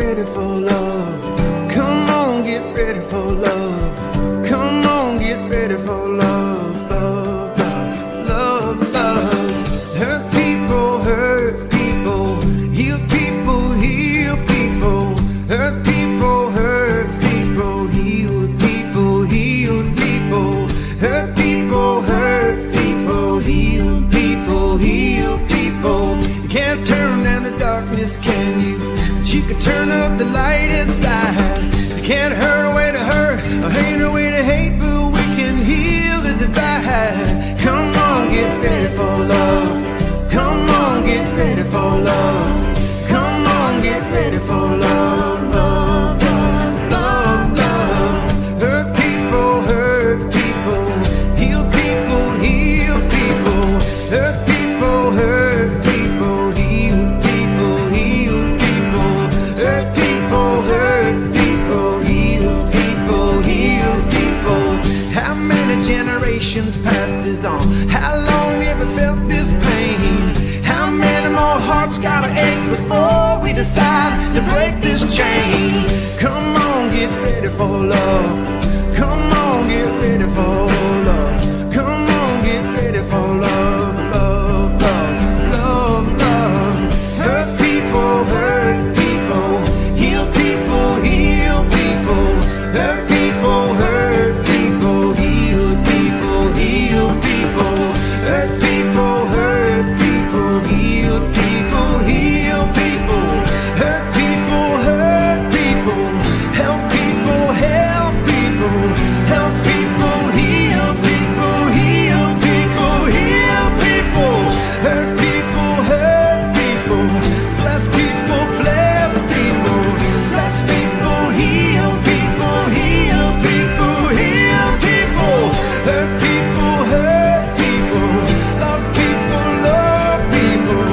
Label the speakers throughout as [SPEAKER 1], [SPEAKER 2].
[SPEAKER 1] ready for love. Come on, get ready for love. Come on, get ready for love. Love, love, love, love. Hurt people, hurt people. Heal people, heal people. Hurt people, hurt people. Heal people, heal people. Hurt people, hurt people. Heal people, heal people. You can't turn down the darkness, can you? But you can turn up the light inside. You can't hurt away to hurt, or hate away to hate, but we can heal the divide. Come on, get ready for love. Come on, get ready for love. Come on, get ready for love. Love, love, love, love. Hurt people, hurt people. Heal people, heal people. Hurt people, hurt people. Heal people, heal people. Hurt people, hurt people. Heal people, heal people. How many generations passes on? How long ever felt this pain? How many more hearts gotta ache before we decide to break this chain? Come on, get ready for love. Come on, get ready for love. Come on, get ready for love. Love, love, love, love. Hurt people, hurt people. Heal people, heal people. Hurt people, hurt people. Heal people, heal people. Hurt people, hurt people. Heal people, heal people. Hurt people, hurt people. Help people, help people. Help people, heal people, heal people, heal people. Hurt people, hurt people. Bless people, bless people. Bless people, heal people, heal people, heal people. Hurt people, hurt people. Love people, love people.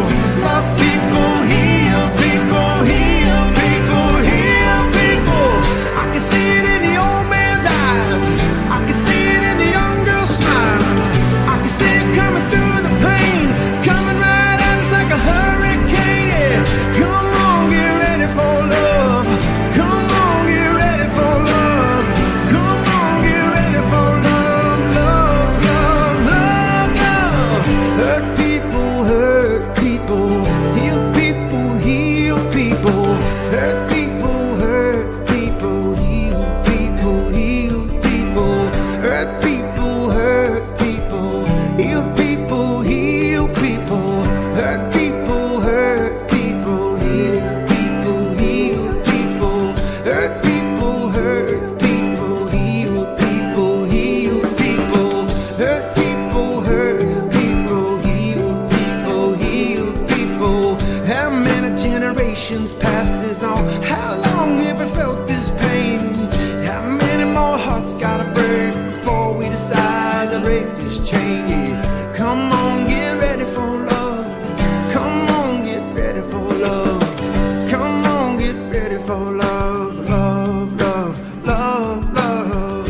[SPEAKER 1] Love people, heal people, heal people, heal people. I can see it in the old man's eyes. I can see it in the young girl's smile. I can see it coming through the pain, coming right at us like a hurricane. Yeah. Come on, get ready for love. Come on, get ready for love. Come on, get ready for love. Love, love, love, love. Hurt people, hurt people. Heal people, heal people. Hurt people, hurt people. Heal people, heal people. Hurt people, hurt people. Heal people, heal people. Hurt people, hurt people. Heal people, heal people. Hurt people, hurt people. Heal people, heal people. Hurt people, hurt people. Heal people, heal people. How many generations pass this on? How long have I felt this pain? How many more hearts gotta break before we decide to break this chain? Yeah. Come on, get ready for love. Come on, get ready for love. Come on, get ready for love. Love, love, love, love.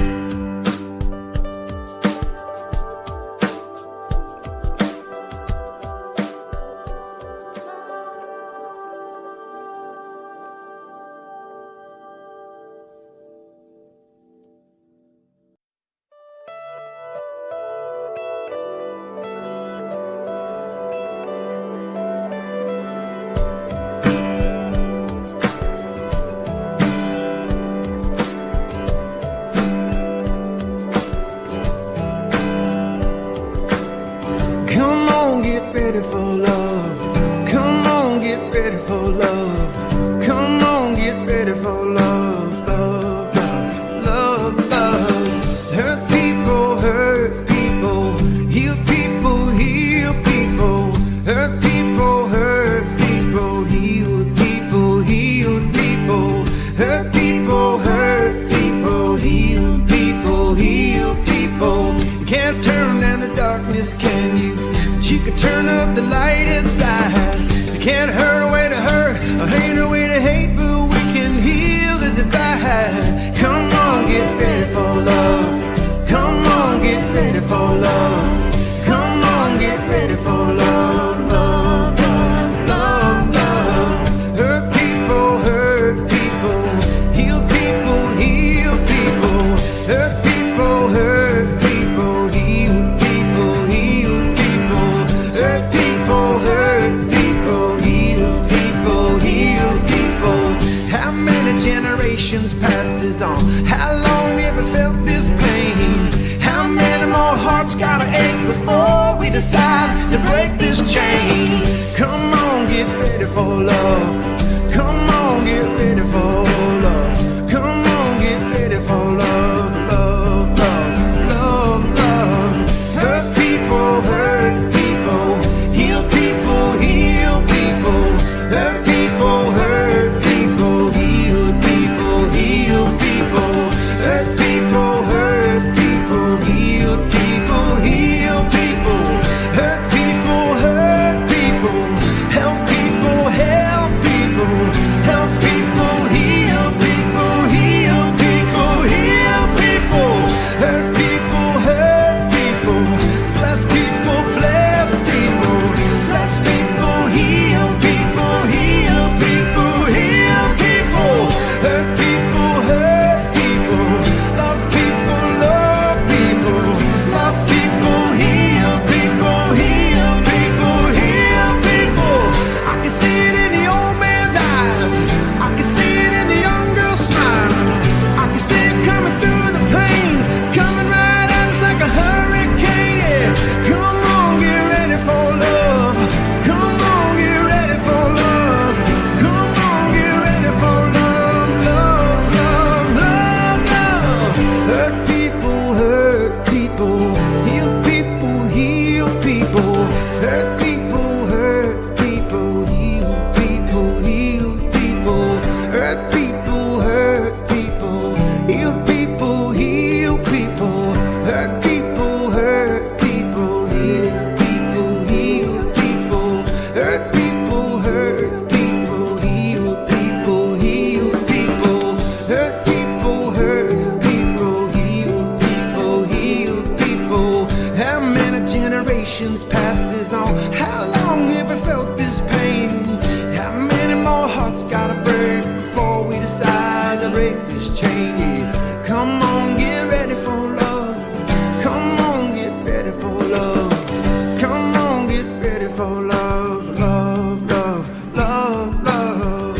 [SPEAKER 1] Come on, get ready for love. Come on, get ready for love. Come on, get ready for love. Love, love, love, love. Hurt people, hurt people. Heal people, heal people. Hurt people, hurt people. Heal people, heal people. Hurt people, hurt people. Heal people, heal people. You can't turn down the darkness, can you? But you can turn up the light inside. You can't hurt away to hurt, or hate away to hate, but we can heal the divide. Come on, get ready for love. Come on, get ready for love. Come on, get ready for love. Love, love, love, love. Hurt people, hurt people. to break this chain. Come on, get ready for love. Come on, get ready for love. Come on, get ready for love, love, love, love, love. Hurt people, hurt people. Heal people, heal people. Hurt people, hurt people. Heal people, heal people. Hurt people, hurt people. Heal people, heal people. Hurt people, hurt people. Help people, help people. Help people, heal people, heal people, heal people. Hurt people, hurt people. Bless people, bless people. Bless people, heal people, heal people, heal people. Hurt people, hurt people. Love people, love people. Love people, heal people, heal people, heal people. I can see it in the old man's eyes. I can see it in the young girl's smile. I can see it coming through the pain, coming right at us like a hurricane. Yeah. Come on, get ready for love. Come on, get ready for love. Come on, get ready for love, love, love, love, love. Hurt people, hurt people. Heal people, heal people. Hurt people, hurt people. Heal people, heal people. Hurt people, hurt people. Heal people, heal people. Hurt people, hurt people. Heal people, heal people. Hurt people, hurt people. Heal people, heal people. Hurt people, hurt people. Heal people, heal people. How many generations past this on? How long have we felt this pain? How many more hearts gotta break before we decide to break this chain? Yeah. Come on, get ready for love. Come on, get ready for love. Come on, get ready for love, love, love, love, love.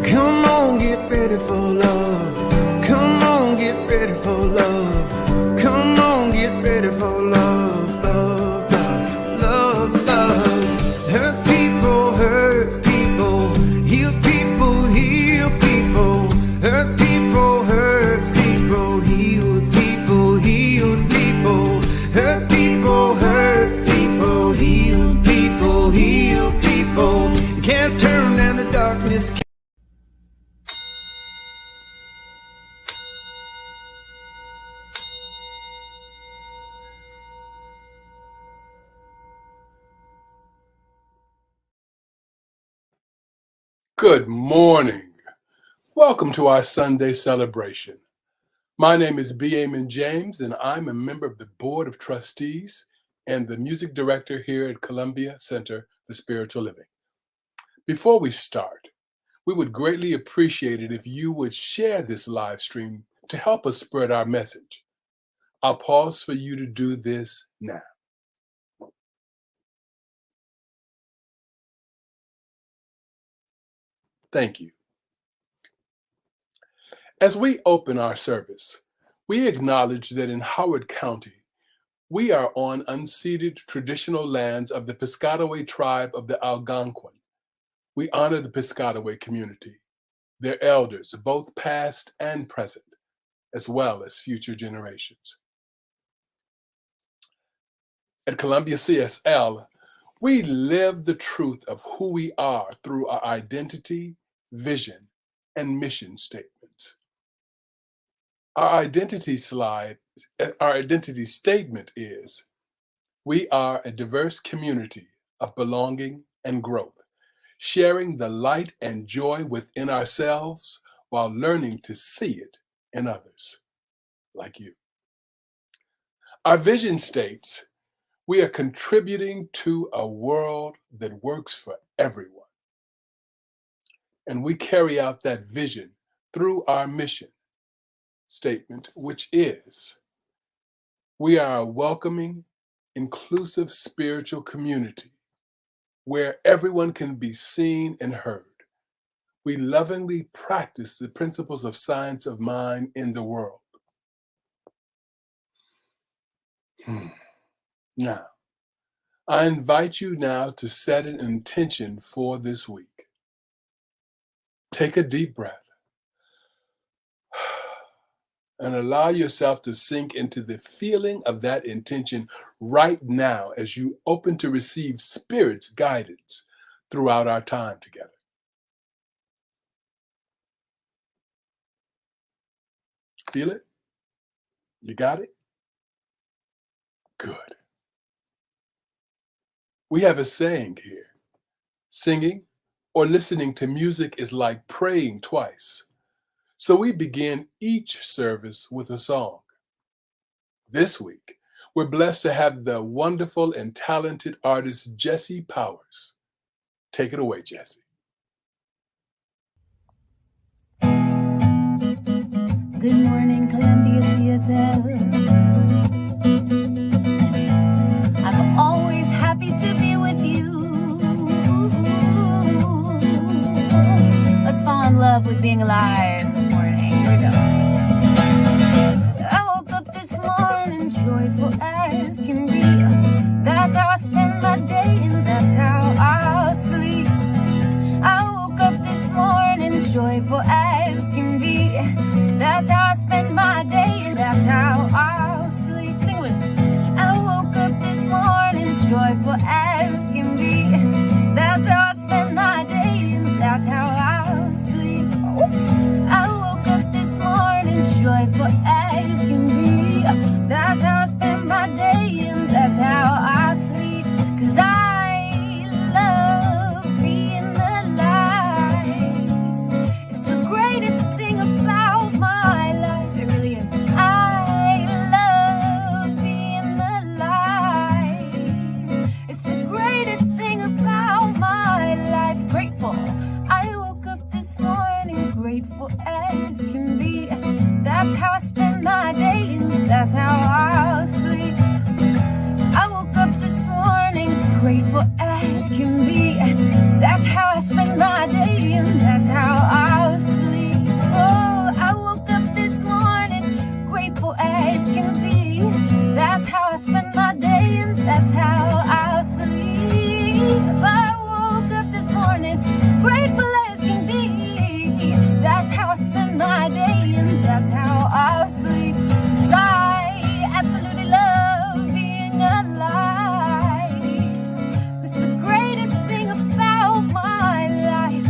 [SPEAKER 1] Come on, get ready for love. Come on, get ready for love. Come on, get ready for love, love, love, love, love. Hurt people, hurt people. Heal people, heal people. Hurt people, hurt people. Heal people, heal people. Hurt people, hurt people. Heal people, heal people. You can't turn down the darkness.
[SPEAKER 2] Good morning. Welcome to our Sunday celebration. My name is B. Amon James, and I'm a member of the Board of Trustees and the music director here at Columbia Center for Spiritual Living. Before we start, we would greatly appreciate it if you would share this live stream to help us spread our message. I'll pause for you to do this now. Thank you. As we open our service, we acknowledge that in Howard County, we are on unceded traditional lands of the Piscataway tribe of the Algonquin. We honor the Piscataway community, their elders, both past and present, as well as future generations. At Columbia CSL, we live the truth of who we are through our identity, vision, and mission statements. Our identity statement is, we are a diverse community of belonging and growth, sharing the light and joy within ourselves while learning to see it and others like you. Our vision states we are contributing to a world that works for everyone. And we carry out that vision through our mission statement, which is we are a welcoming, inclusive spiritual community where everyone can be seen and heard. We lovingly practice the principles of science of mind in the world. Now, I invite you now to set an intention for this week. Take a deep breath and allow yourself to sink into the feeling of that intention right now as you open to receive Spirit's guidance throughout our time together. Feel it? You got it? Good. We have a saying here. Singing or listening to music is like praying twice. So we begin each service with a song. This week, we're blessed to have the wonderful and talented artist Jessie Powers. Take it away, Jessie.
[SPEAKER 3] Good morning, Columbia CSL. I'm always happy to be with you. Let's fall in love with being alive this morning. Here we go. I woke up this morning joyful as can be. That's how I spend my day and that's how I'll sleep. I woke up this morning joyful as can be. That's how I spend my day and that's how I'll sleep. Sing with me. I woke up this morning joyful as can be. That's how I spend my day and that's how I'll sleep. I woke up this morning joyful as can be. That's how I spend my day and that's how I sleep. 'Cause I love being alive. It's the greatest thing about my life. It really is. I love being alive. It's the greatest thing about my life. Grateful. I woke up this morning grateful as can be. That's how I spend my day and that's how I'll sleep. I woke up this morning grateful as can be. That's how I spend my day and that's how I'll sleep. Oh, I woke up this morning grateful as can be. That's how I spend my day and that's how I'll sleep. I woke up this morning grateful as can be. That's how I spend my day and that's how I'll sleep. 'Cause I absolutely love being alive. It's the greatest thing about my life.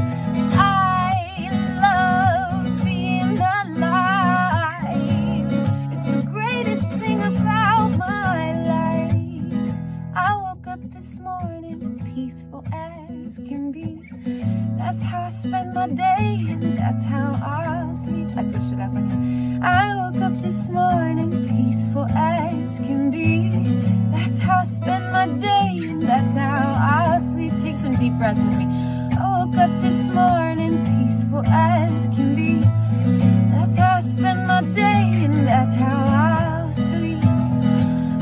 [SPEAKER 3] I love being alive. It's the greatest thing about my life. I woke up this morning peaceful as can be. That's how I spend my day and that's how I'll sleep. I switched it up on you. I woke up this morning peaceful as can be. That's how I spend my day and that's how I'll sleep. Take some deep breaths with me. I woke up this morning peaceful as can be. That's how I spend my day and that's how I'll sleep.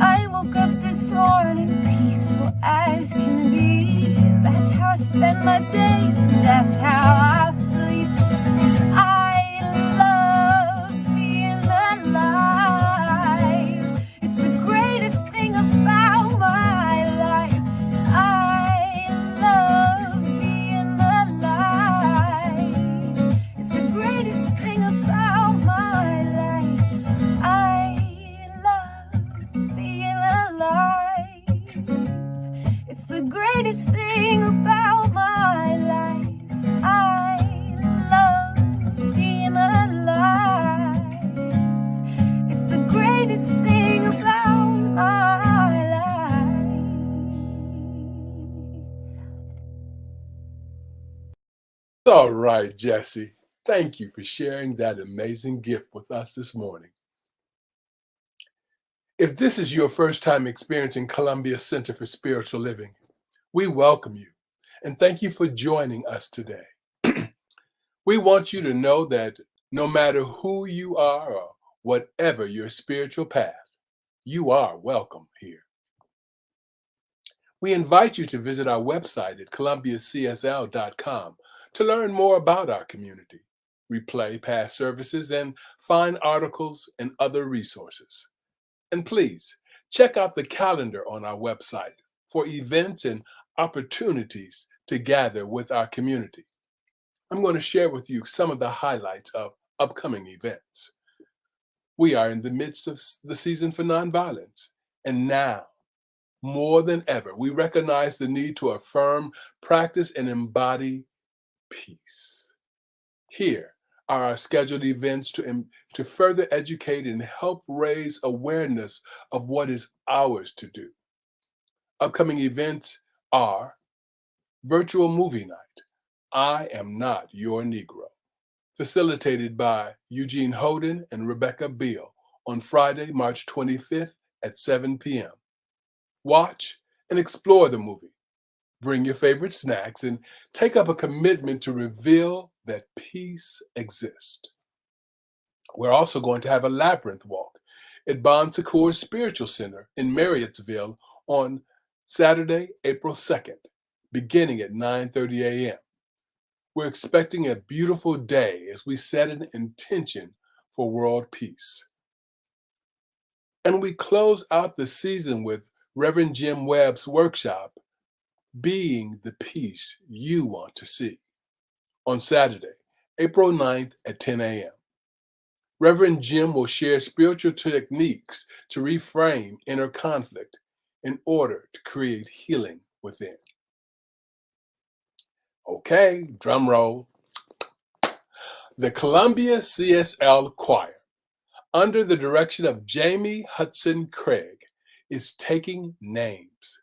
[SPEAKER 3] I woke up this morning peaceful as can be. That's how I spend my day and that's how I'll sleep. 'Cause I love being alive. It's the greatest thing about my life. I love being alive. It's the greatest thing about my life. I love being alive. It's the greatest thing about my life. I love being alive. It's the greatest thing about my life.
[SPEAKER 2] All right, Jessie. thank you for sharing that amazing gift with us this morning. If this is your first time experiencing Columbia Center for Spiritual Living, we welcome you and thank you for joining us today. We want you to know that no matter who you are or whatever your spiritual path, you are welcome here. We invite you to visit our website at columbiacsl.com to learn more about our community, replay past services, and find articles and other resources. And please check out the calendar on our website for events and opportunities to gather with our community. I'm going to share with you some of the highlights of upcoming events. We are in the midst of the season for nonviolence, and now, more than ever, we recognize the need to affirm, practice, and embody peace. Here are our scheduled events to further educate and help raise awareness of what is ours to do. Upcoming events are Virtual Movie Night, I Am Not Your Negro, facilitated by Eugene Holden and Rebecca Beal on Friday, March 25th at 7 p.m. Watch and explore the movie. Bring your favorite snacks and take up a commitment to reveal that peace exists. We're also going to have a labyrinth walk at Bon Secours Spiritual Center in Marriottsville on Saturday, April 2nd, beginning at 9:30 a.m. We're expecting a beautiful day as we set an intention for world peace. And we close out the season with Reverend Jim Webb's workshop, Being the Peace You Want to See, on Saturday, April 9th at 10 a.m. Reverend Jim will share spiritual techniques to reframe inner conflict in order to create healing within. Okay, drum roll. The Columbia CSL Choir, under the direction of Jamie Hudson Craig, is taking names.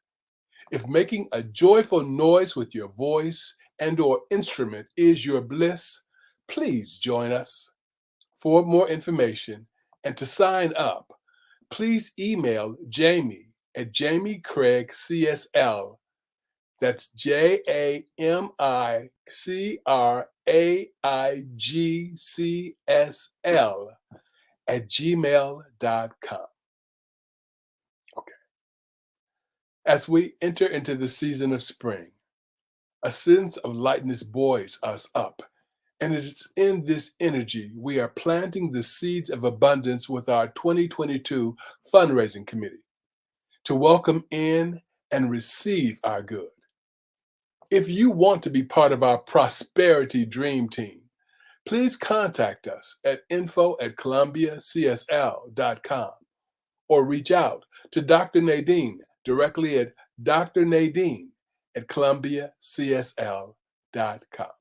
[SPEAKER 2] If making a joyful noise with your voice and/or instrument is your bliss, please join us. For more information and to sign up, please email Jamie at jamiecraigcsl. That's JamieCraigcsl @gmail.com. Okay. As we enter into the season of spring, a sense of lightness buoys us up, and it is in this energy we are planting the seeds of abundance with our 2022 fundraising committee to welcome in and receive our good. If you want to be part of our prosperity dream team, please contact us at info@columbiacsl.com or reach out to Dr. Nadene directly at drnadene@columbiacsl.com.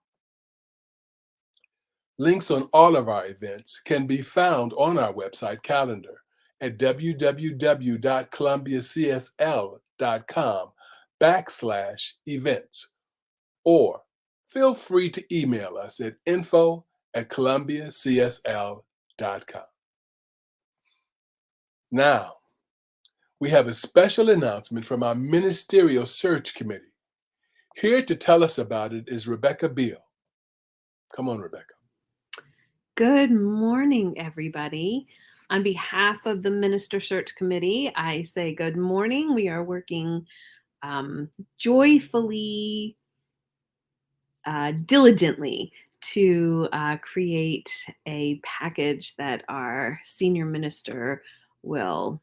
[SPEAKER 2] Links on all of our events can be found on our website calendar at www.columbiacsl.com/events, or feel free to email us at info@columbiacsl.com. Now, we have a special announcement from our Ministerial Search Committee. Here to tell us about it is Rebecca Beal. Come on, Rebecca.
[SPEAKER 4] Good morning, everybody. On behalf of the Minister Search Committee, I say good morning. We are working joyfully, diligently to create a package that our senior minister will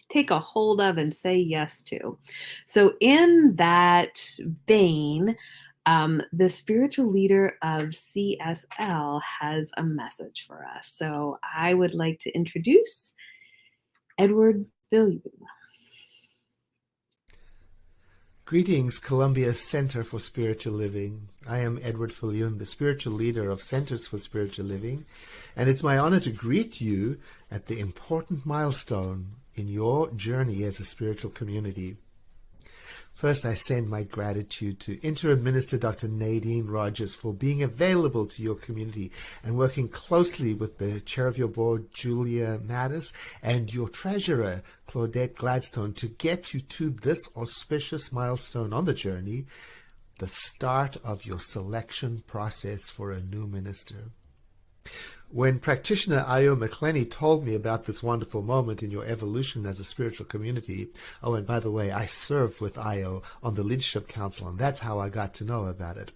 [SPEAKER 4] take a hold of and say yes to. So in that vein, the spiritual leader of CSL has a message for us. So I would like to introduce Edward Villieu.
[SPEAKER 5] Greetings, Columbia Center for Spiritual Living. I am Edward Villieu, the spiritual leader of Centers for Spiritual Living, and it's my honor to greet you at the important milestone in your journey as a spiritual community. First, I send my gratitude to Interim Minister Dr. Nadene Rogers for being available to your community and working closely with the chair of your board, Julia Mattis, and your treasurer, Claudette Gladstone, to get you to this auspicious milestone on the journey, the start of your selection process for a new minister. When practitioner Io McClenny told me about this wonderful moment in your evolution as a spiritual community, oh, and by the way, I serve with Io on the Leadership Council, and that's how I got to know about it.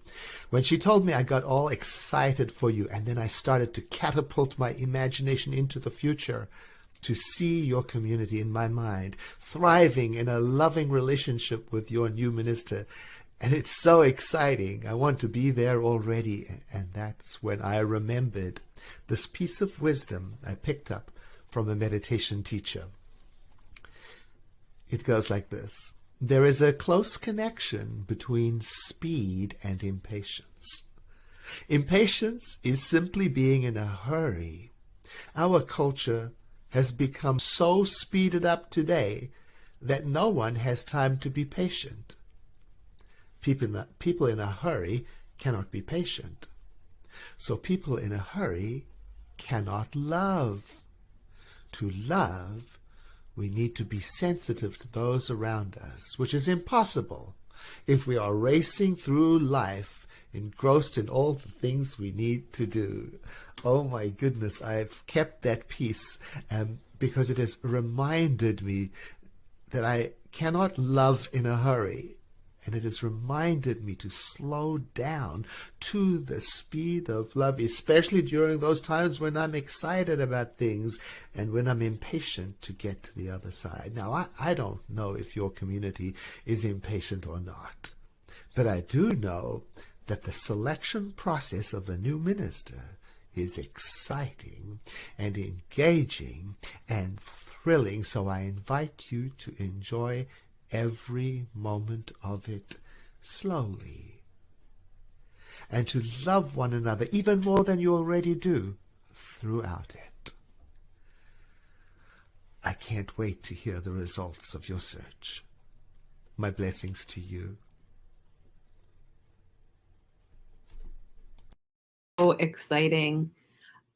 [SPEAKER 5] When she told me, I got all excited for you, and then I started to catapult my imagination into the future to see your community in my mind, thriving in a loving relationship with your new minister. And it's so exciting. I want to be there already. And that's when I remembered this piece of wisdom I picked up from a meditation teacher. It goes like this. There is a close connection between speed and impatience. Impatience is simply being in a hurry. Our culture has become so speeded up today that no one has time to be patient. People in a hurry cannot be patient. So people in a hurry cannot love. To love, we need to be sensitive to those around us, which is impossible if we are racing through life engrossed in all the things we need to do. Oh my goodness, I've kept that piece because it has reminded me that I cannot love in a hurry. And it has reminded me to slow down to the speed of love, especially during those times when I'm excited about things and when I'm impatient to get to the other side. Now, I don't know if your community is impatient or not, but I do know that the selection process of a new minister is exciting and engaging and thrilling, so I invite you to enjoy every moment of it slowly, and to love one another even more than you already do throughout it. I can't wait to hear the results of your search. My blessings to you.
[SPEAKER 4] So exciting.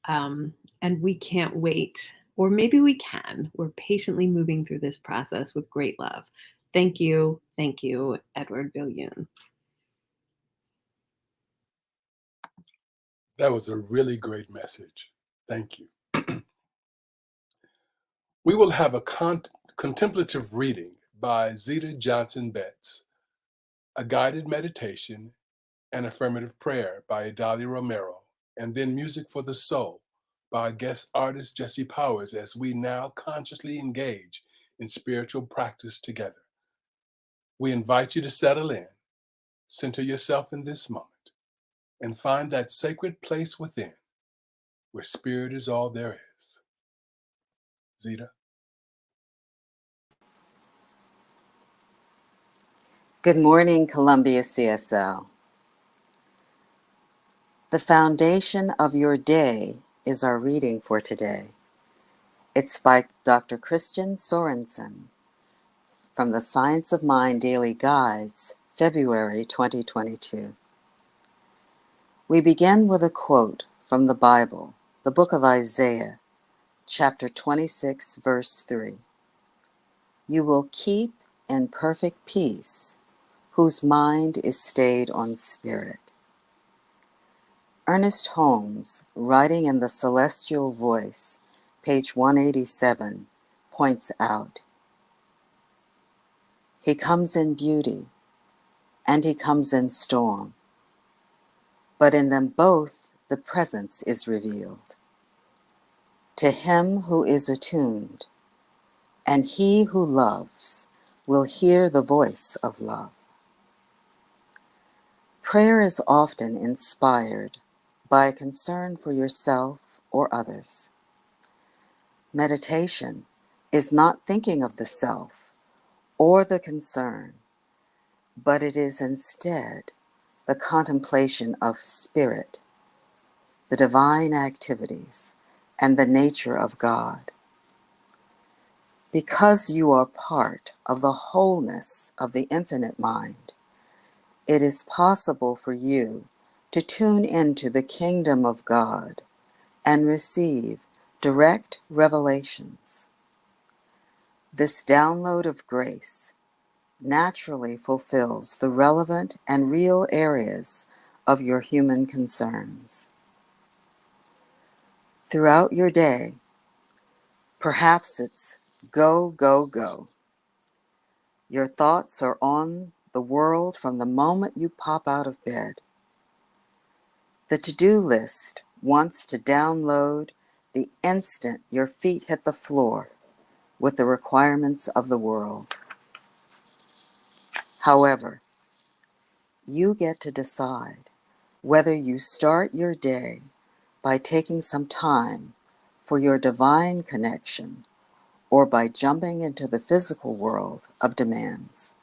[SPEAKER 4] And we can't wait, or maybe we can. We're patiently moving through this process with great love. Thank you, Edward Viljoen.
[SPEAKER 2] That was a really great message. Thank you. We will have a contemplative reading by Zita Johnson Betts, a guided meditation and affirmative prayer by Idalia Romero, and then music for the soul by guest artist Jesse Powers as we now consciously engage in spiritual practice together. We invite you to settle in, center yourself in this moment, and find that sacred place within where spirit is all there is. Zita?
[SPEAKER 6] Good morning, Columbia CSL. The foundation of your day is our reading for today. It's by Dr. Christian Sorensen from the Science of Mind Daily Guides, February 2022. We begin with a quote from the Bible, the book of Isaiah, chapter 26, verse 3. You will keep in perfect peace whose mind is stayed on spirit. Ernest Holmes, writing in The Celestial Voice, page 187, points out, He comes in beauty, and he comes in storm, but in them both the presence is revealed. To him who is attuned, and he who loves will hear the voice of love. Prayer is often inspired by a concern for yourself or others. Meditation is not thinking of the self or the concern, but it is instead the contemplation of spirit, the divine activities, and the nature of God. Because you are part of the wholeness of the infinite mind, it is possible for you to tune into the kingdom of God and receive direct revelations. This download of grace naturally fulfills the relevant and real areas of your human concerns. Throughout your day, perhaps it's go, go, go. Your thoughts are on the world from the moment you pop out of bed. The to-do list wants to download the instant your feet hit the floor with the requirements of the world. However, you get to decide whether you start your day by taking some time for your divine connection or by jumping into the physical world of demands.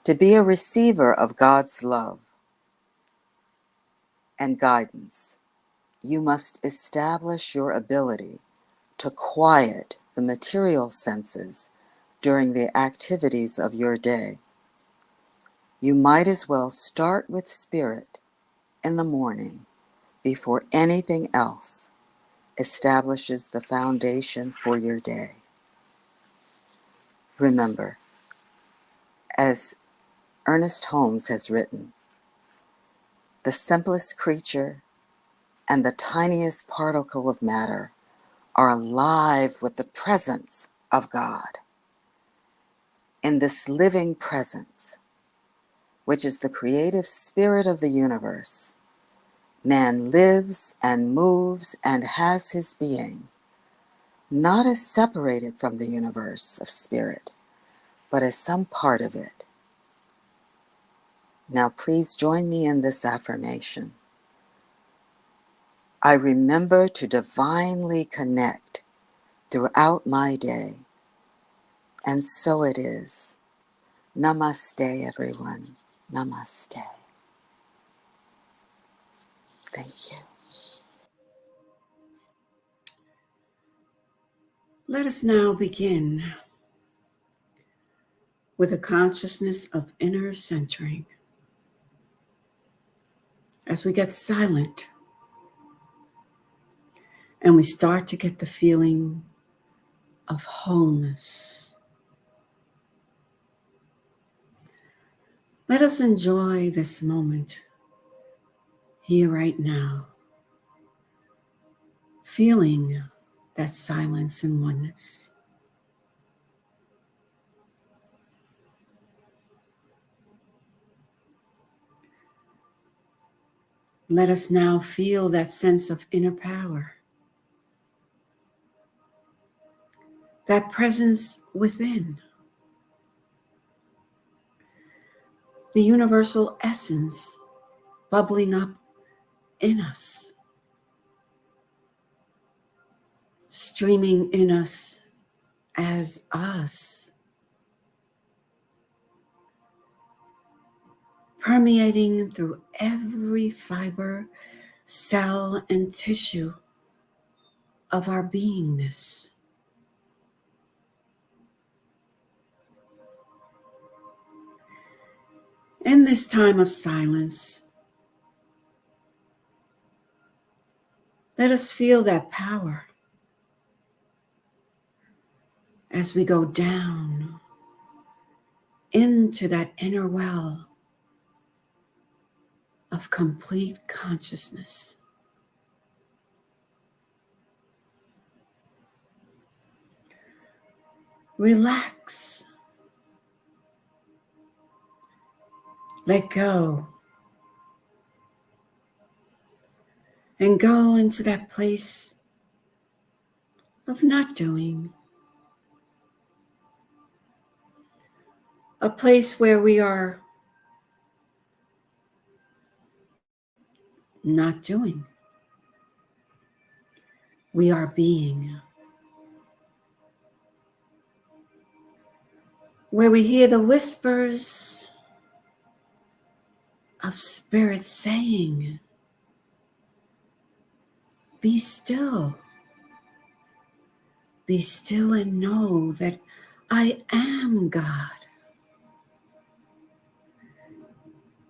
[SPEAKER 6] To be a receiver of God's love and guidance, you must establish your ability to quiet the material senses during the activities of your day. You might as well start with spirit in the morning before anything else establishes the foundation for your day. Remember, as Ernest Holmes has written, the simplest creature and the tiniest particle of matter are alive with the presence of God. In this living presence, which is the creative spirit of the universe, man lives and moves and has his being, not as separated from the universe of spirit, but as some part of it. Now please join me in this affirmation. I remember to divinely connect throughout my day, and so it is. Namaste, everyone. Namaste. Thank you.
[SPEAKER 7] Let us now begin with a consciousness of inner centering. As we get silent and we start to get the feeling of wholeness, let us enjoy this moment here right now, feeling that silence and oneness. Let us now feel that sense of inner power, that presence within, the universal essence bubbling up in us, streaming in us as us, permeating through every fiber, cell, and tissue of our beingness. In this time of silence, let us feel that power as we go down into that inner well of complete consciousness. Relax. Let go. And go into that place of not doing. A place where we are not doing. We are being. Where we hear the whispers of spirit saying, be still, Be still and know that I am God.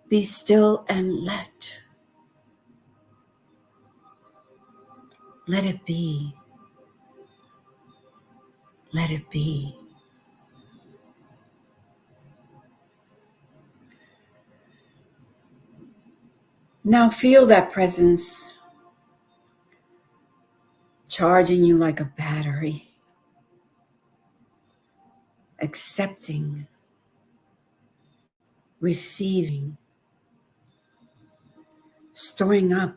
[SPEAKER 7] Be still and let it be. Let it be. Now feel that presence charging you like a battery, accepting, receiving, storing up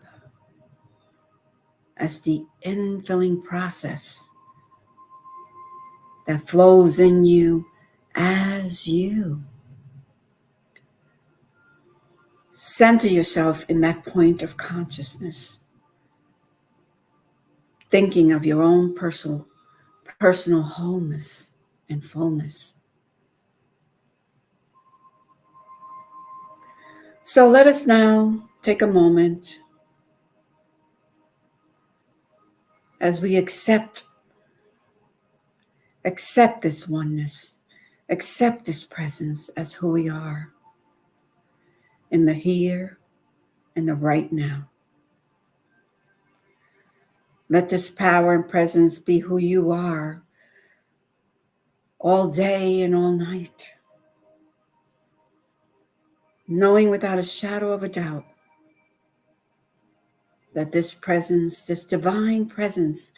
[SPEAKER 7] as the infilling process that flows in you as you. Center yourself in that point of consciousness, thinking of your own personal wholeness and fullness. So let us now take a moment as we accept this oneness, accept this presence as who we are in the here and the right now. Let this power and presence be who you are all day and all night, knowing without a shadow of a doubt that this presence, this divine presence,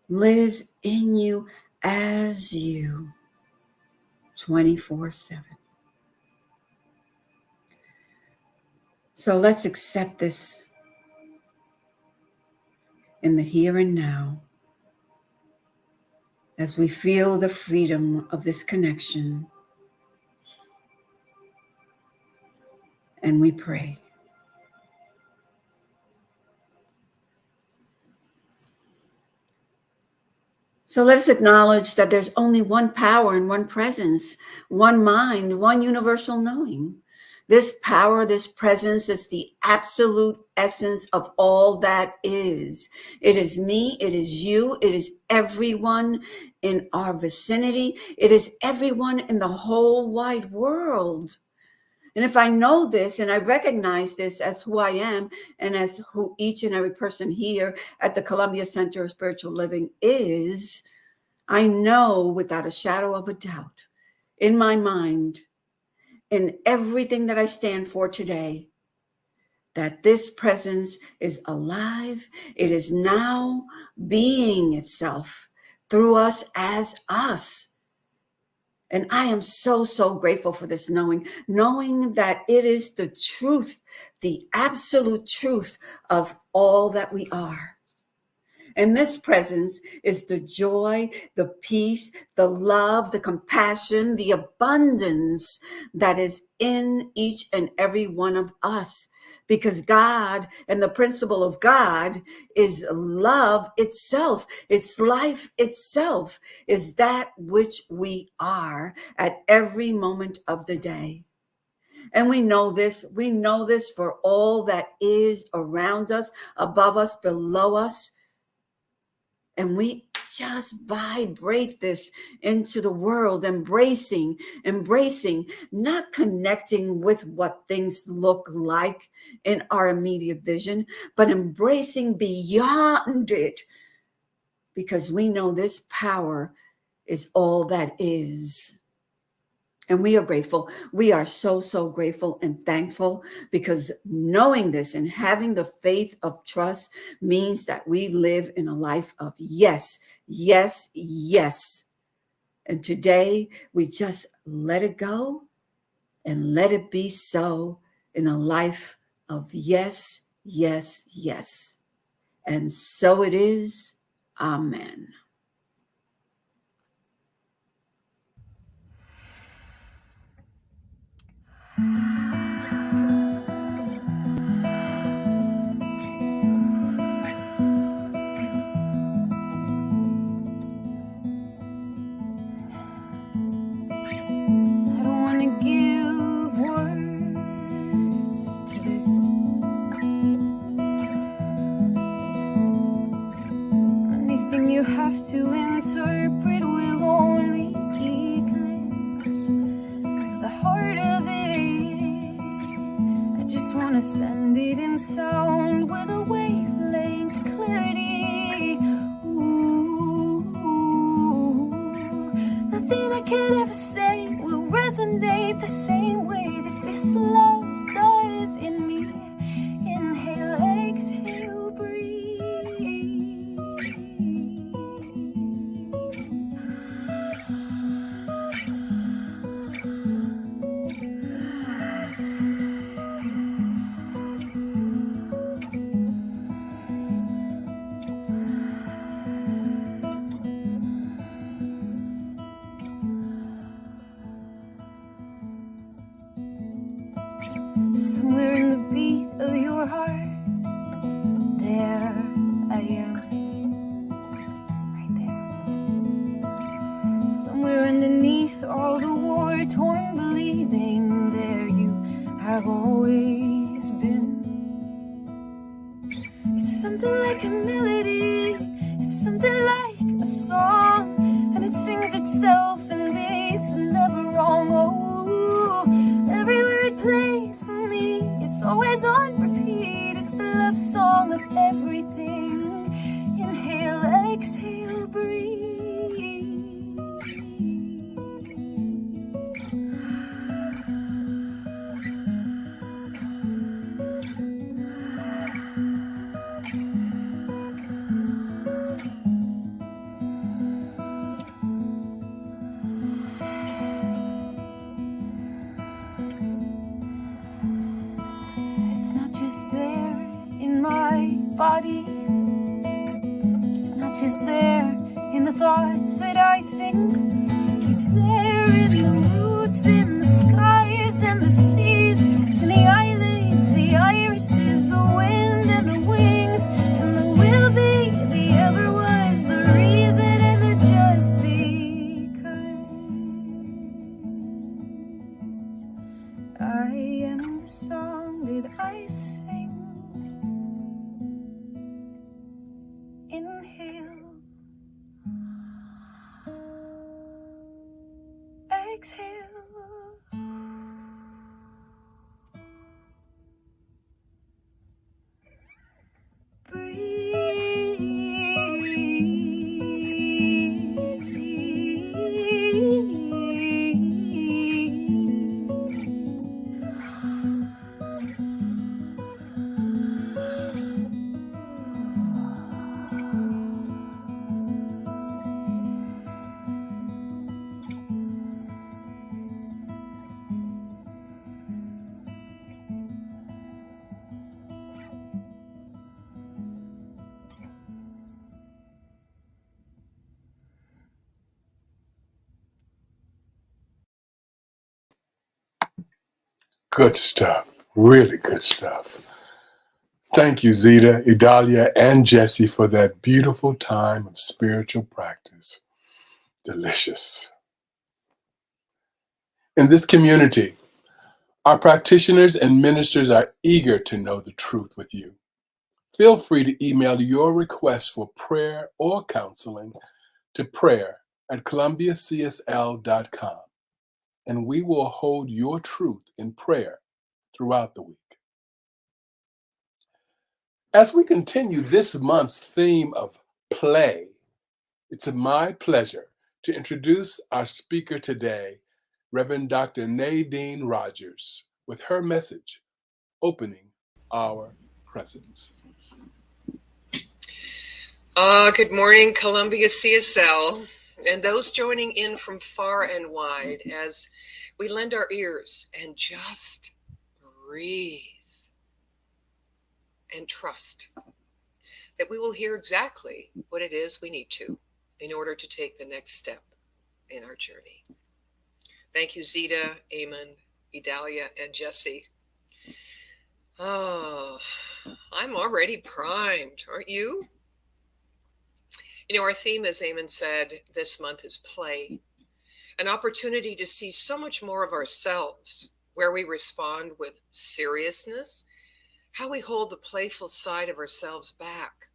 [SPEAKER 7] lives in you as you 24/7. So let's accept this in the here and now as we feel the freedom of this connection, and we pray. So let us acknowledge that there's only one power and one presence, one mind, one universal knowing. This power, this presence is the absolute essence of all that is. It is me, it is you, it is everyone in our vicinity, it is everyone in the whole wide world. And if I know this and I recognize this as who I am and as who each and every person here at the Columbia Center of Spiritual Living is, I know without a shadow of a doubt in my mind, in everything that I stand for today, that this presence is alive. It is now being itself through us as us. And I am so, so grateful for this knowing that it is the truth, the absolute truth of all that we are. And this presence is the joy, the peace, the love, the compassion, the abundance that is in each and every one of us. Because God and the principle of God is love itself. It's life itself, is that which we are at every moment of the day. And we know this for all that is around us, above us, below us. And we just vibrate this into the world, embracing, not connecting with what things look like in our immediate vision, but embracing beyond it, because we know this power is all that is. And we are grateful. We are so, so grateful and thankful, because knowing this and having the faith of trust means that we live in a life of yes, yes, yes. And today we just let it go and let it be so in a life of yes, yes, yes. And so it is. Amen.
[SPEAKER 3] I don't want to give words to this. Anything you have to interpret will only eclipse the heart of it. I just wanna send it in sound with a wavelength clarity. Ooh, nothing I could ever say will resonate the same way that this love does in me. Inhale, exhale, breathe. Somewhere in the beat of your heart, there I am, right there. Somewhere underneath all the war-torn believing, there you have always been. It's something like a melody, it's something like a song, and it sings itself and it's never wrong. Oh, everywhere it plays for me, it's always on repeat. It's the love song of everything. Inhale, exhale, breathe. It's not just there in my body. It's not just there in the thoughts that I think. It's there in the roots, in the skies and the seas, in the eyelids, the irises, the wind and the wings, and the will be, the ever was, the reason and the just because. I am the song that I sing. Inhale, exhale,
[SPEAKER 2] Good stuff. Really good stuff. Thank you, Zita, Idalia, and Jesse for that beautiful time of spiritual practice. Delicious. In this community, our practitioners and ministers are eager to know the truth with you. Feel free to email your requests for prayer or counseling to prayer@columbiacsl.com, and we will hold your truth in prayer throughout the week. As we continue this month's theme of play, it's my pleasure to introduce our speaker today, Reverend Dr. Nadene Rogers, with her message, Opening Our Presence.
[SPEAKER 8] Good morning, Columbia CSL, and those joining in from far and wide as we lend our ears and just breathe and trust that we will hear exactly what it is we need to in order to take the next step in our journey. Thank you, Zita, Eamon, Idalia, and Jesse. Oh, I'm already primed, aren't you? You know, our theme, as Eamon said, this month is play, an opportunity to see so much more of ourselves, where we respond with seriousness, how we hold the playful side of ourselves back,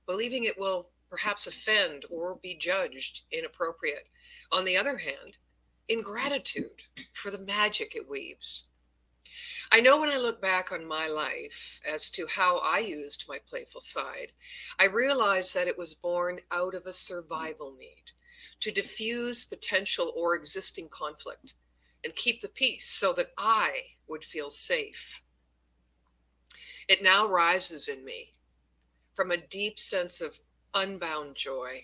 [SPEAKER 8] believing it will perhaps offend or be judged inappropriate. On the other hand, in gratitude for the magic it weaves. I know when I look back on my life as to how I used my playful side, I realize that it was born out of a survival need to diffuse potential or existing conflict and keep the peace so that I would feel safe. It now rises in me from a deep sense of unbound joy.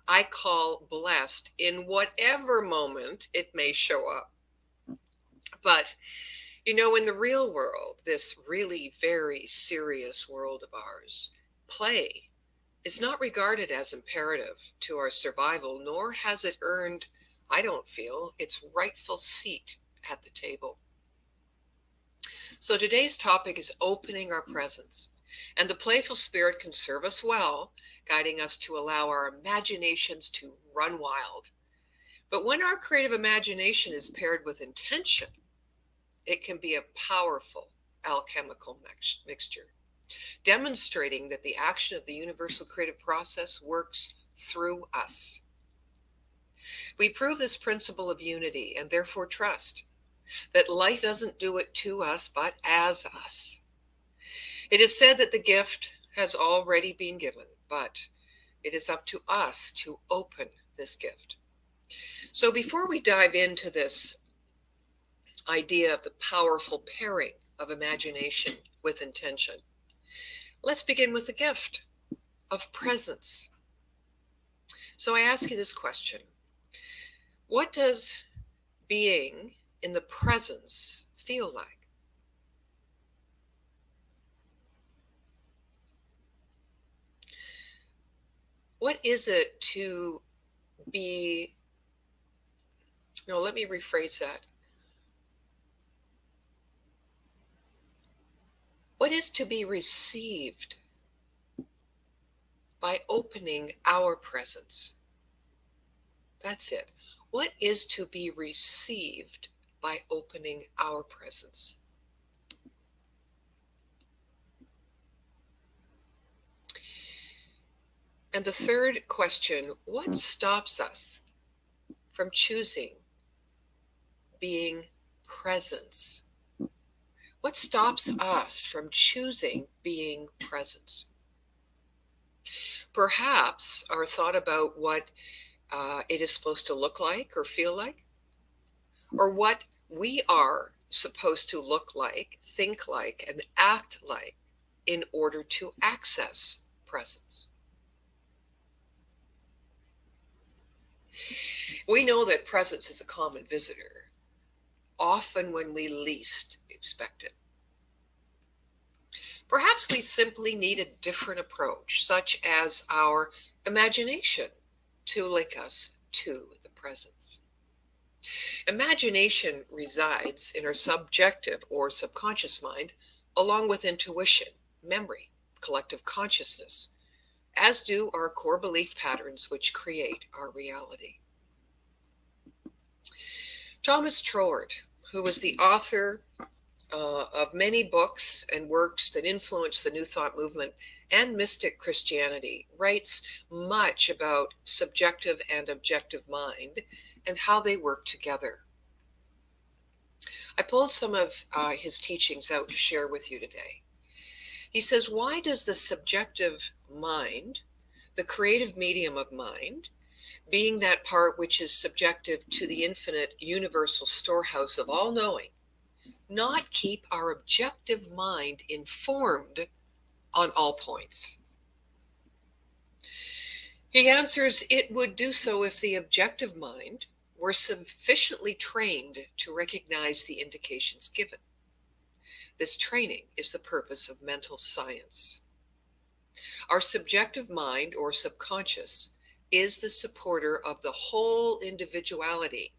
[SPEAKER 8] I call blessed in whatever moment it may show up. But in the real world, this really very serious world of ours, play is not regarded as imperative to our survival, nor has it earned, I don't feel, its rightful seat at the table. So today's topic is opening our presence, and the playful spirit can serve us well, guiding us to allow our imaginations to run wild. But when our creative imagination is paired with intention, it can be a powerful alchemical mixture, demonstrating that the action of the universal creative process works through us. We prove this principle of unity and therefore trust that life doesn't do it to us, but as us. It is said that the gift has already been given, but it is up to us to open this gift. So before we dive into this idea of the powerful pairing of imagination with intention, let's begin with the gift of presence. So I ask you this question: what does being in the presence feel like? What is it to be, let me rephrase that. What is to be received by opening our presence? That's it. What is to be received by opening our presence? And the third question: what stops us from choosing being presence? What stops us from choosing being presence? Perhaps our thought about what it is supposed to look like or feel like, or what we are supposed to look like, think like, and act like in order to access presence. We know that presence is a common visitor, often when we least expect it. Perhaps we simply need a different approach, such as our imagination, to link us to the presence. Imagination resides in our subjective or subconscious mind, along with intuition, memory, collective consciousness, as do our core belief patterns which create our reality. Thomas Troward, who was the author of many books and works that influenced the New Thought movement and mystic Christianity, writes much about subjective and objective mind and how they work together. I pulled some of his teachings out to share with you today. He says, why does the subjective mind, the creative medium of mind, being that part which is subjective to the infinite universal storehouse of all knowing, not keep our objective mind informed on all points? He answers, it would do so if the objective mind were sufficiently trained to recognize the indications given. This training is the purpose of mental science. Our subjective mind or subconscious is the supporter of the whole individuality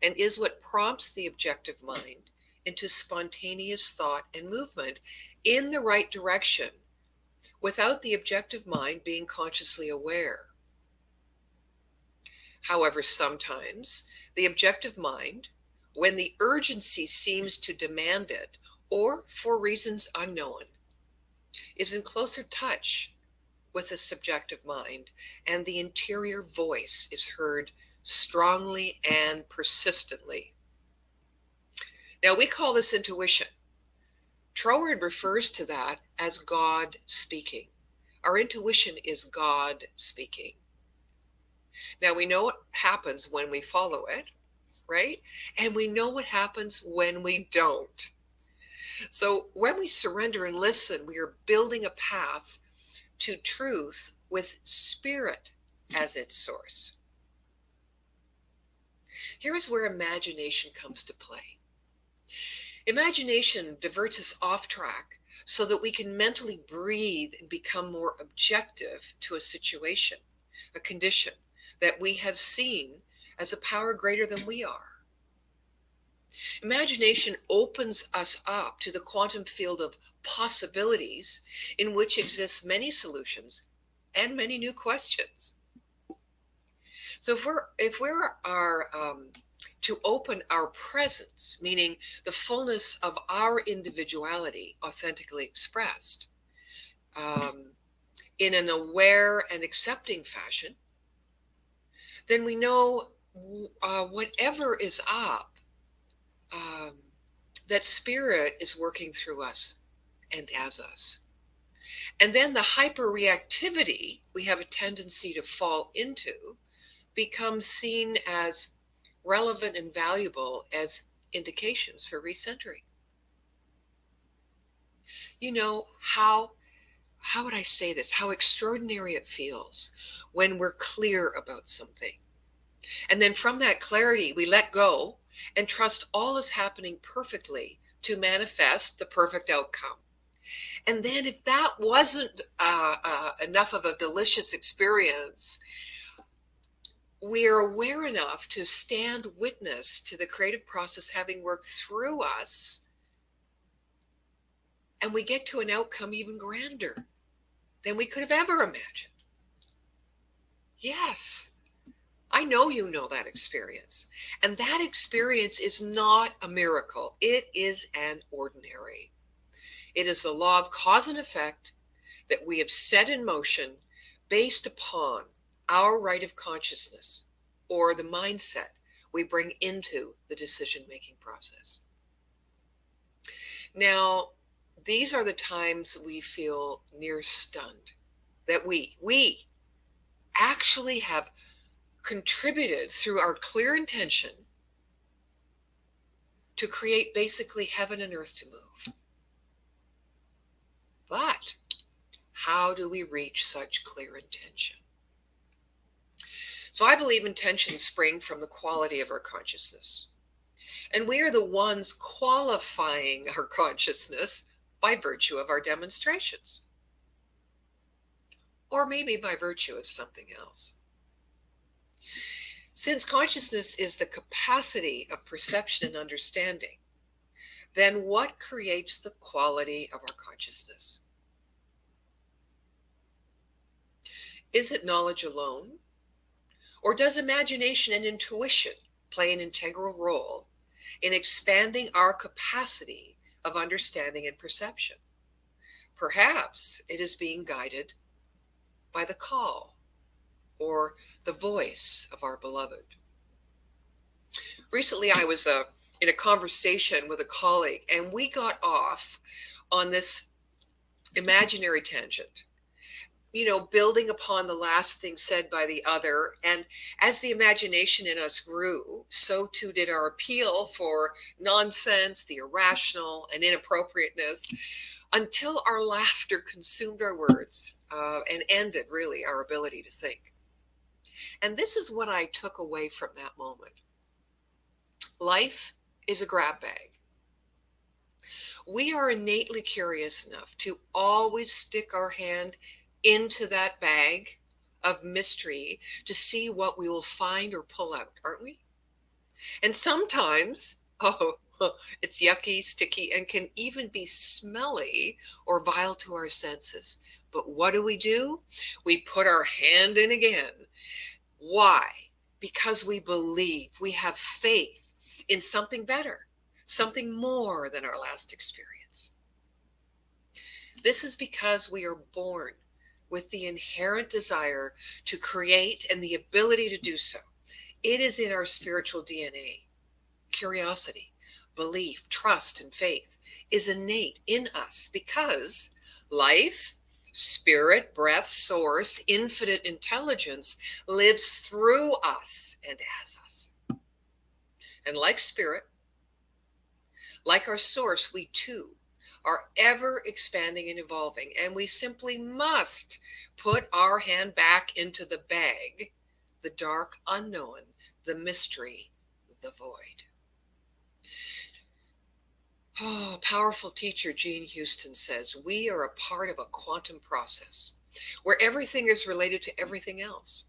[SPEAKER 8] and is what prompts the objective mind into spontaneous thought and movement in the right direction without the objective mind being consciously aware. However, sometimes the objective mind, when the urgency seems to demand it, or for reasons unknown, is in closer touch with the subjective mind, and the interior voice is heard strongly and persistently. Now, we call this intuition. Troward refers to that as God speaking. Our intuition is God speaking. Now, we know what happens when we follow it, right? And we know what happens when we don't. So when we surrender and listen, we are building a path to truth with spirit as its source. Here is where imagination comes to play. Imagination diverts us off track so that we can mentally breathe and become more objective to a situation, a condition that we have seen as a power greater than we are. Imagination opens us up to the quantum field of possibilities in which exist many solutions and many new questions. So if we are to open our presence, meaning the fullness of our individuality authentically expressed, in an aware and accepting fashion, then we know whatever is up, that spirit is working through us and as us. And then the hyperreactivity we have a tendency to fall into becomes seen as relevant and valuable as indications for recentering. You know, how would I say this? How extraordinary it feels when we're clear about something. And then from that clarity, we let go and trust all is happening perfectly to manifest the perfect outcome. And then if that wasn't enough of a delicious experience, we are aware enough to stand witness to the creative process having worked through us, and we get to an outcome even grander than we could have ever imagined. Yes, I know you know that experience. And that experience is not a miracle. It is an ordinary. It is the law of cause and effect that we have set in motion based upon our right of consciousness, or the mindset we bring into the decision-making process. Now, these are the times we feel near stunned, that we actually have contributed through our clear intention to create basically heaven and earth to move. But how do we reach such clear intention? So I believe intentions spring from the quality of our consciousness. And we are the ones qualifying our consciousness by virtue of our demonstrations. Or maybe by virtue of something else. Since consciousness is the capacity of perception and understanding, then what creates the quality of our consciousness? Is it knowledge alone? Or does imagination and intuition play an integral role in expanding our capacity of understanding and perception? Perhaps it is being guided by the call or the voice of our beloved. Recently, I was in a conversation with a colleague, and we got off on this imaginary tangent, building upon the last thing said by the other. And as the imagination in us grew, so too did our appeal for nonsense, the irrational, and inappropriateness, until our laughter consumed our words and ended, really, our ability to think. And this is what I took away from that moment. Life is a grab bag. We are innately curious enough to always stick our hand into that bag of mystery to see what we will find or pull out, aren't we? And sometimes, it's yucky, sticky, and can even be smelly or vile to our senses. But what do? We put our hand in again. Why? Because we believe, we have faith in something better, something more than our last experience. This is because we are born with the inherent desire to create and the ability to do so. It is in our spiritual DNA. Curiosity, belief, trust, and faith is innate in us because life, spirit, breath, source, infinite intelligence lives through us and as us. And like spirit, like our source, we too are ever expanding and evolving, and we simply must put our hand back into the bag, the dark unknown, the mystery, the void. Oh, powerful teacher Jean Houston says, we are a part of a quantum process where everything is related to everything else.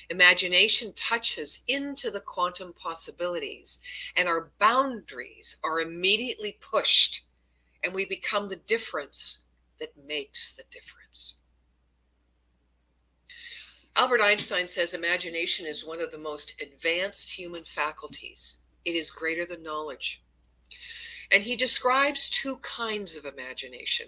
[SPEAKER 8] Imagination touches into the quantum possibilities, and our boundaries are immediately pushed, and we become the difference that makes the difference. Albert Einstein says imagination is one of the most advanced human faculties. It is greater than knowledge. And he describes two kinds of imagination.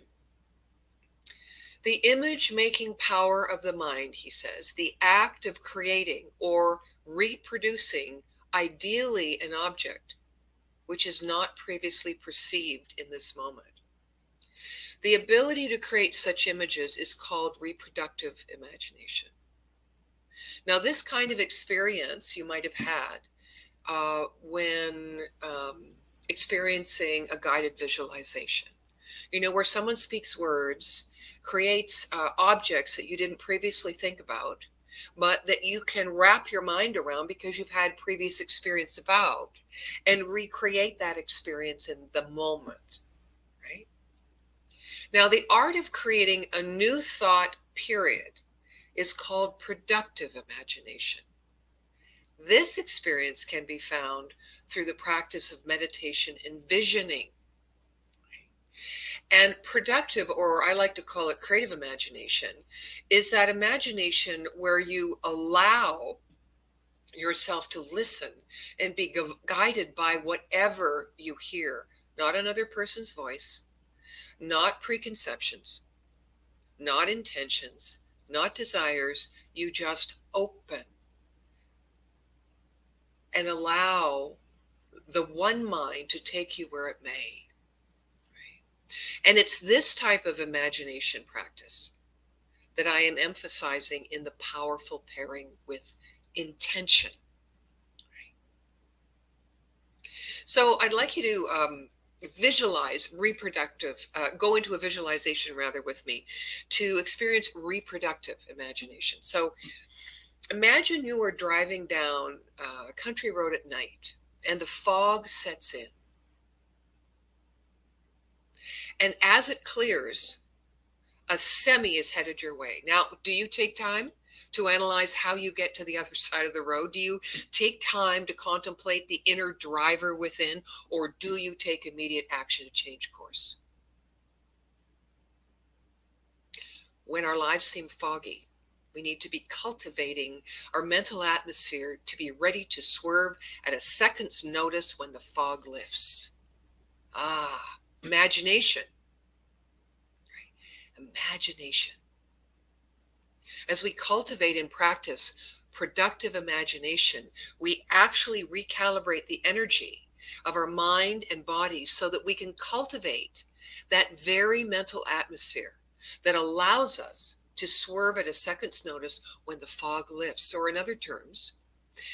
[SPEAKER 8] The image-making power of the mind, he says, the act of creating or reproducing, ideally an object, which is not previously perceived in this moment. The ability to create such images is called reproductive imagination. Now, this kind of experience you might have had when experiencing a guided visualization. You know, where someone speaks words, creates objects that you didn't previously think about, but that you can wrap your mind around because you've had previous experience about, and recreate that experience in the moment, right? Now, the art of creating a new thought period is called productive imagination. This experience can be found through the practice of meditation and visioning. And productive, or I like to call it creative imagination, is that imagination where you allow yourself to listen and be guided by whatever you hear, not another person's voice, not preconceptions, not intentions, not desires. You just open and allow the one mind to take you where it may. And it's this type of imagination practice that I am emphasizing in the powerful pairing with intention. So I'd like you to visualize reproductive, go into a visualization rather with me to experience reproductive imagination. So imagine you are driving down a country road at night and the fog sets in. And as it clears, a semi is headed your way. Now, do you take time to analyze how you get to the other side of the road? Do you take time to contemplate the inner driver within, or do you take immediate action to change course? When our lives seem foggy, we need to be cultivating our mental atmosphere to be ready to swerve at a second's notice when the fog lifts. Imagination. Imagination. As we cultivate and practice productive imagination, we actually recalibrate the energy of our mind and body so that we can cultivate that very mental atmosphere that allows us to swerve at a second's notice when the fog lifts, or in other terms,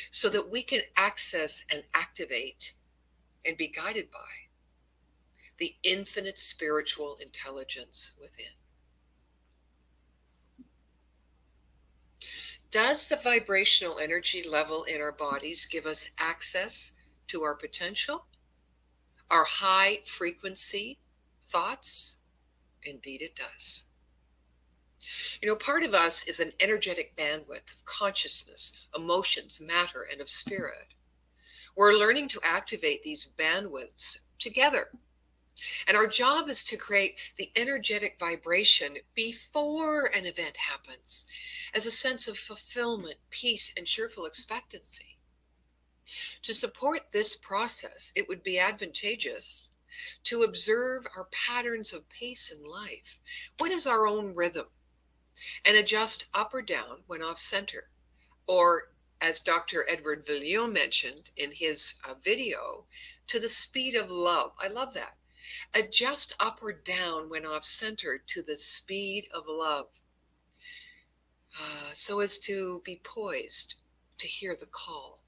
[SPEAKER 8] so that we can access and activate and be guided by the infinite spiritual intelligence within. Does the vibrational energy level in our bodies give us access to our potential, our high frequency thoughts? Indeed it does. You know, part of us is an energetic bandwidth of consciousness, emotions, matter, and of spirit. We're learning to activate these bandwidths together. And our job is to create the energetic vibration before an event happens, as a sense of fulfillment, peace, and cheerful expectancy. To support this process, it would be advantageous to observe our patterns of pace in life. What is our own rhythm? and adjust up or down when off center. Or, as Dr. Edward Villion mentioned in his video, to the speed of love. I love that. Adjust up or down when off center to the speed of love, so as to be poised to hear the call.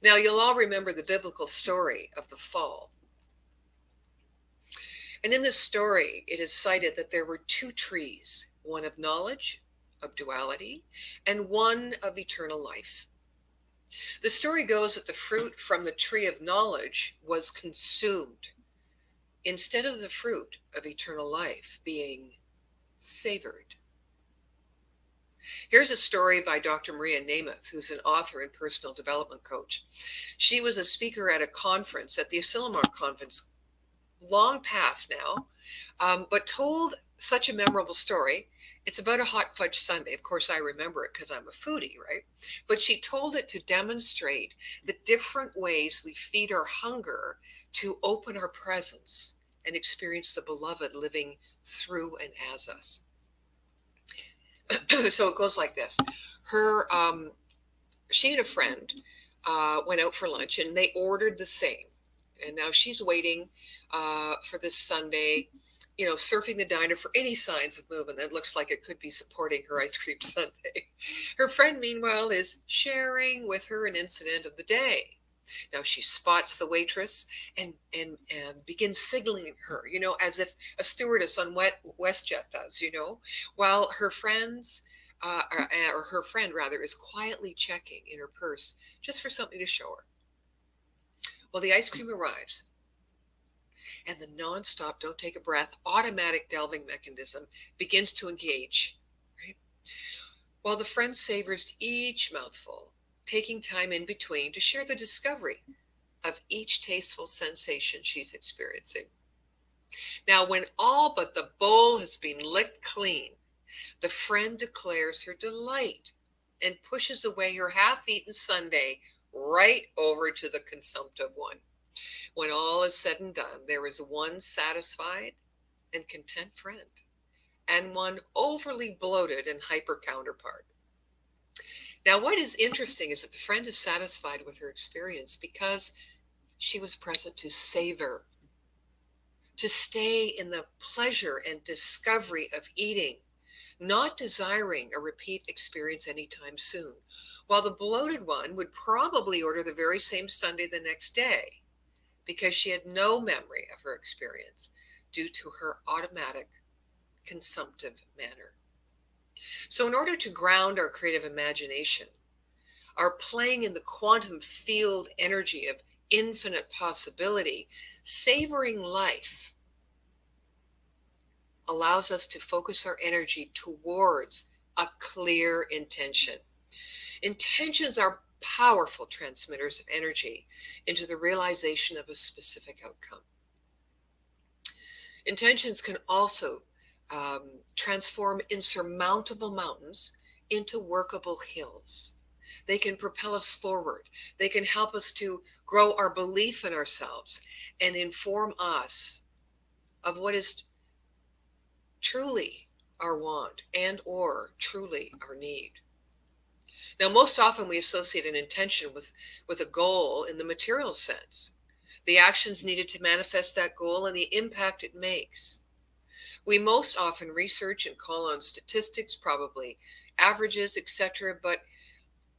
[SPEAKER 8] Now, you'll all remember the biblical story of the fall. And in this story, it is cited that there were two trees, one of knowledge, of duality, and one of eternal life. The story goes that the fruit from the tree of knowledge was consumed, instead of the fruit of eternal life being savored. Here's a story by Dr. Maria Namath, who's an author and personal development coach. She was a speaker at a conference, at the Asilomar conference, long past now, but told such a memorable story. It's about a hot fudge sundae. Of course, I remember it because I'm a foodie, right? But she told it to demonstrate the different ways we feed our hunger to open our presence and experience the beloved living through and as us. So it goes like this. She and a friend went out for lunch, and they ordered the same. And now she's waiting for this sundae, surfing the diner for any signs of movement that looks like it could be supporting her ice cream sundae. Her friend, meanwhile, is sharing with her an incident of the day. Now she spots the waitress and begins signaling her, as if a stewardess on WestJet does, while her friends, or her friend rather, is quietly checking in her purse just for something to show her. Well, the ice cream arrives, and the non-stop, don't take a breath, automatic delving mechanism begins to engage, right? While the friend savors each mouthful, taking time in between to share the discovery of each tasteful sensation she's experiencing. Now, when all but the bowl has been licked clean, the friend declares her delight and pushes away her half-eaten sundae right over to the consumptive one. When all is said and done, there is one satisfied and content friend, and one overly bloated and hyper counterpart. Now, what is interesting is that the friend is satisfied with her experience because she was present to savor, to stay in the pleasure and discovery of eating, not desiring a repeat experience anytime soon, while the bloated one would probably order the very same sundae the next day because she had no memory of her experience due to her automatic consumptive manner. So in order to ground our creative imagination, our playing in the quantum field energy of infinite possibility, savoring life allows us to focus our energy towards a clear intention. Intentions are powerful transmitters of energy into the realization of a specific outcome. Intentions can also transform insurmountable mountains into workable hills. They can propel us forward. They can help us to grow our belief in ourselves and inform us of what is truly our want and or truly our need. Now, most often we associate an intention with a goal in the material sense, the actions needed to manifest that goal and the impact it makes. We most often research and call on statistics, probably averages, etc., but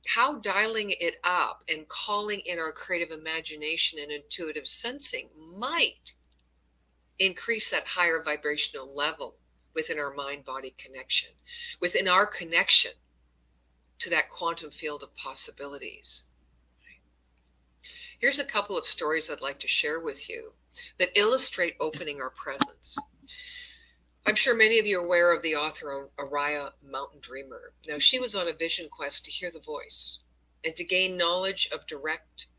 [SPEAKER 8] how dialing it up and calling in our creative imagination and intuitive sensing might increase that higher vibrational level within our mind-body connection, within our connection to that quantum field of possibilities. Here's a couple of stories I'd like to share with you that illustrate opening our presence. I'm sure many of you are aware of the author Araya Mountain Dreamer. Now, she was on a vision quest to hear the voice and to gain knowledge of direction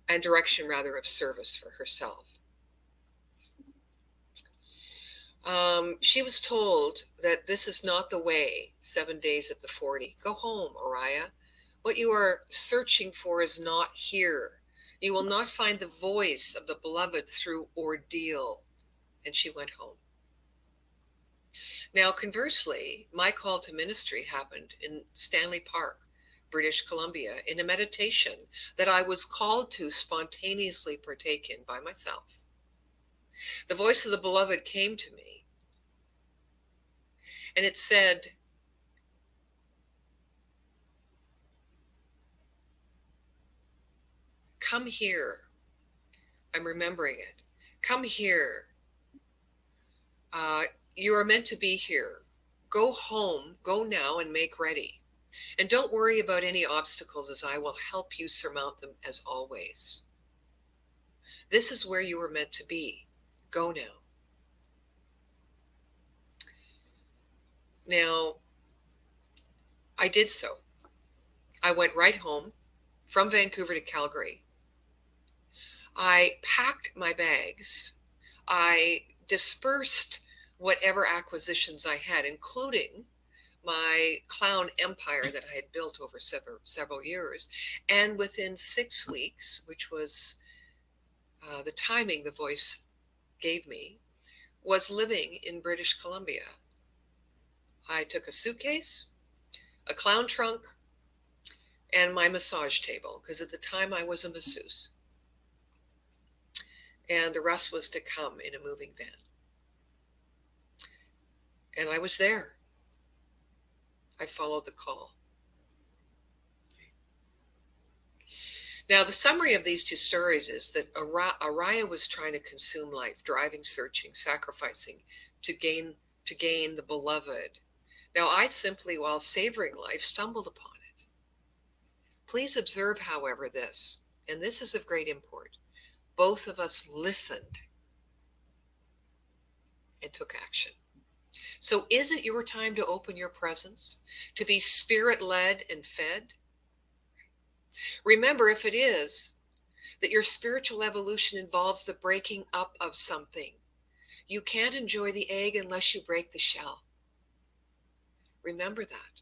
[SPEAKER 8] of service for herself. She was told that this is not the way, 7 days at the 40. Go home, Araya. What you are searching for is not here. You will not find the voice of the beloved through ordeal. And she went home. Now, conversely, my call to ministry happened in Stanley Park, British Columbia, in a meditation that I was called to spontaneously partake in by myself. The voice of the beloved came to me, and it said, "Come here." I'm remembering it. "Come here. You are meant to be here. Go home, go now and make ready. And don't worry about any obstacles, as I will help you surmount them as always. This is where you are meant to be. Go now." Now, I did so. I went right home from Vancouver to Calgary. I packed my bags. I dispersed whatever acquisitions I had, including my clown empire that I had built over several years. And within 6 weeks, which was the timing the voice gave me, was living in British Columbia. I took a suitcase, a clown trunk, and my massage table, because at the time I was a masseuse. And the rest was to come in a moving van. And I was there. I followed the call. Now, the summary of these two stories is that Araya was trying to consume life, driving, searching, sacrificing to gain the beloved. Now, I simply, while savoring life, stumbled upon it. Please observe, however, this, and this is of great import. Both of us listened and took action. So is it your time to open your presence, to be spirit-led and fed? Remember, if it is, that your spiritual evolution involves the breaking up of something. You can't enjoy the egg unless you break the shell. Remember that.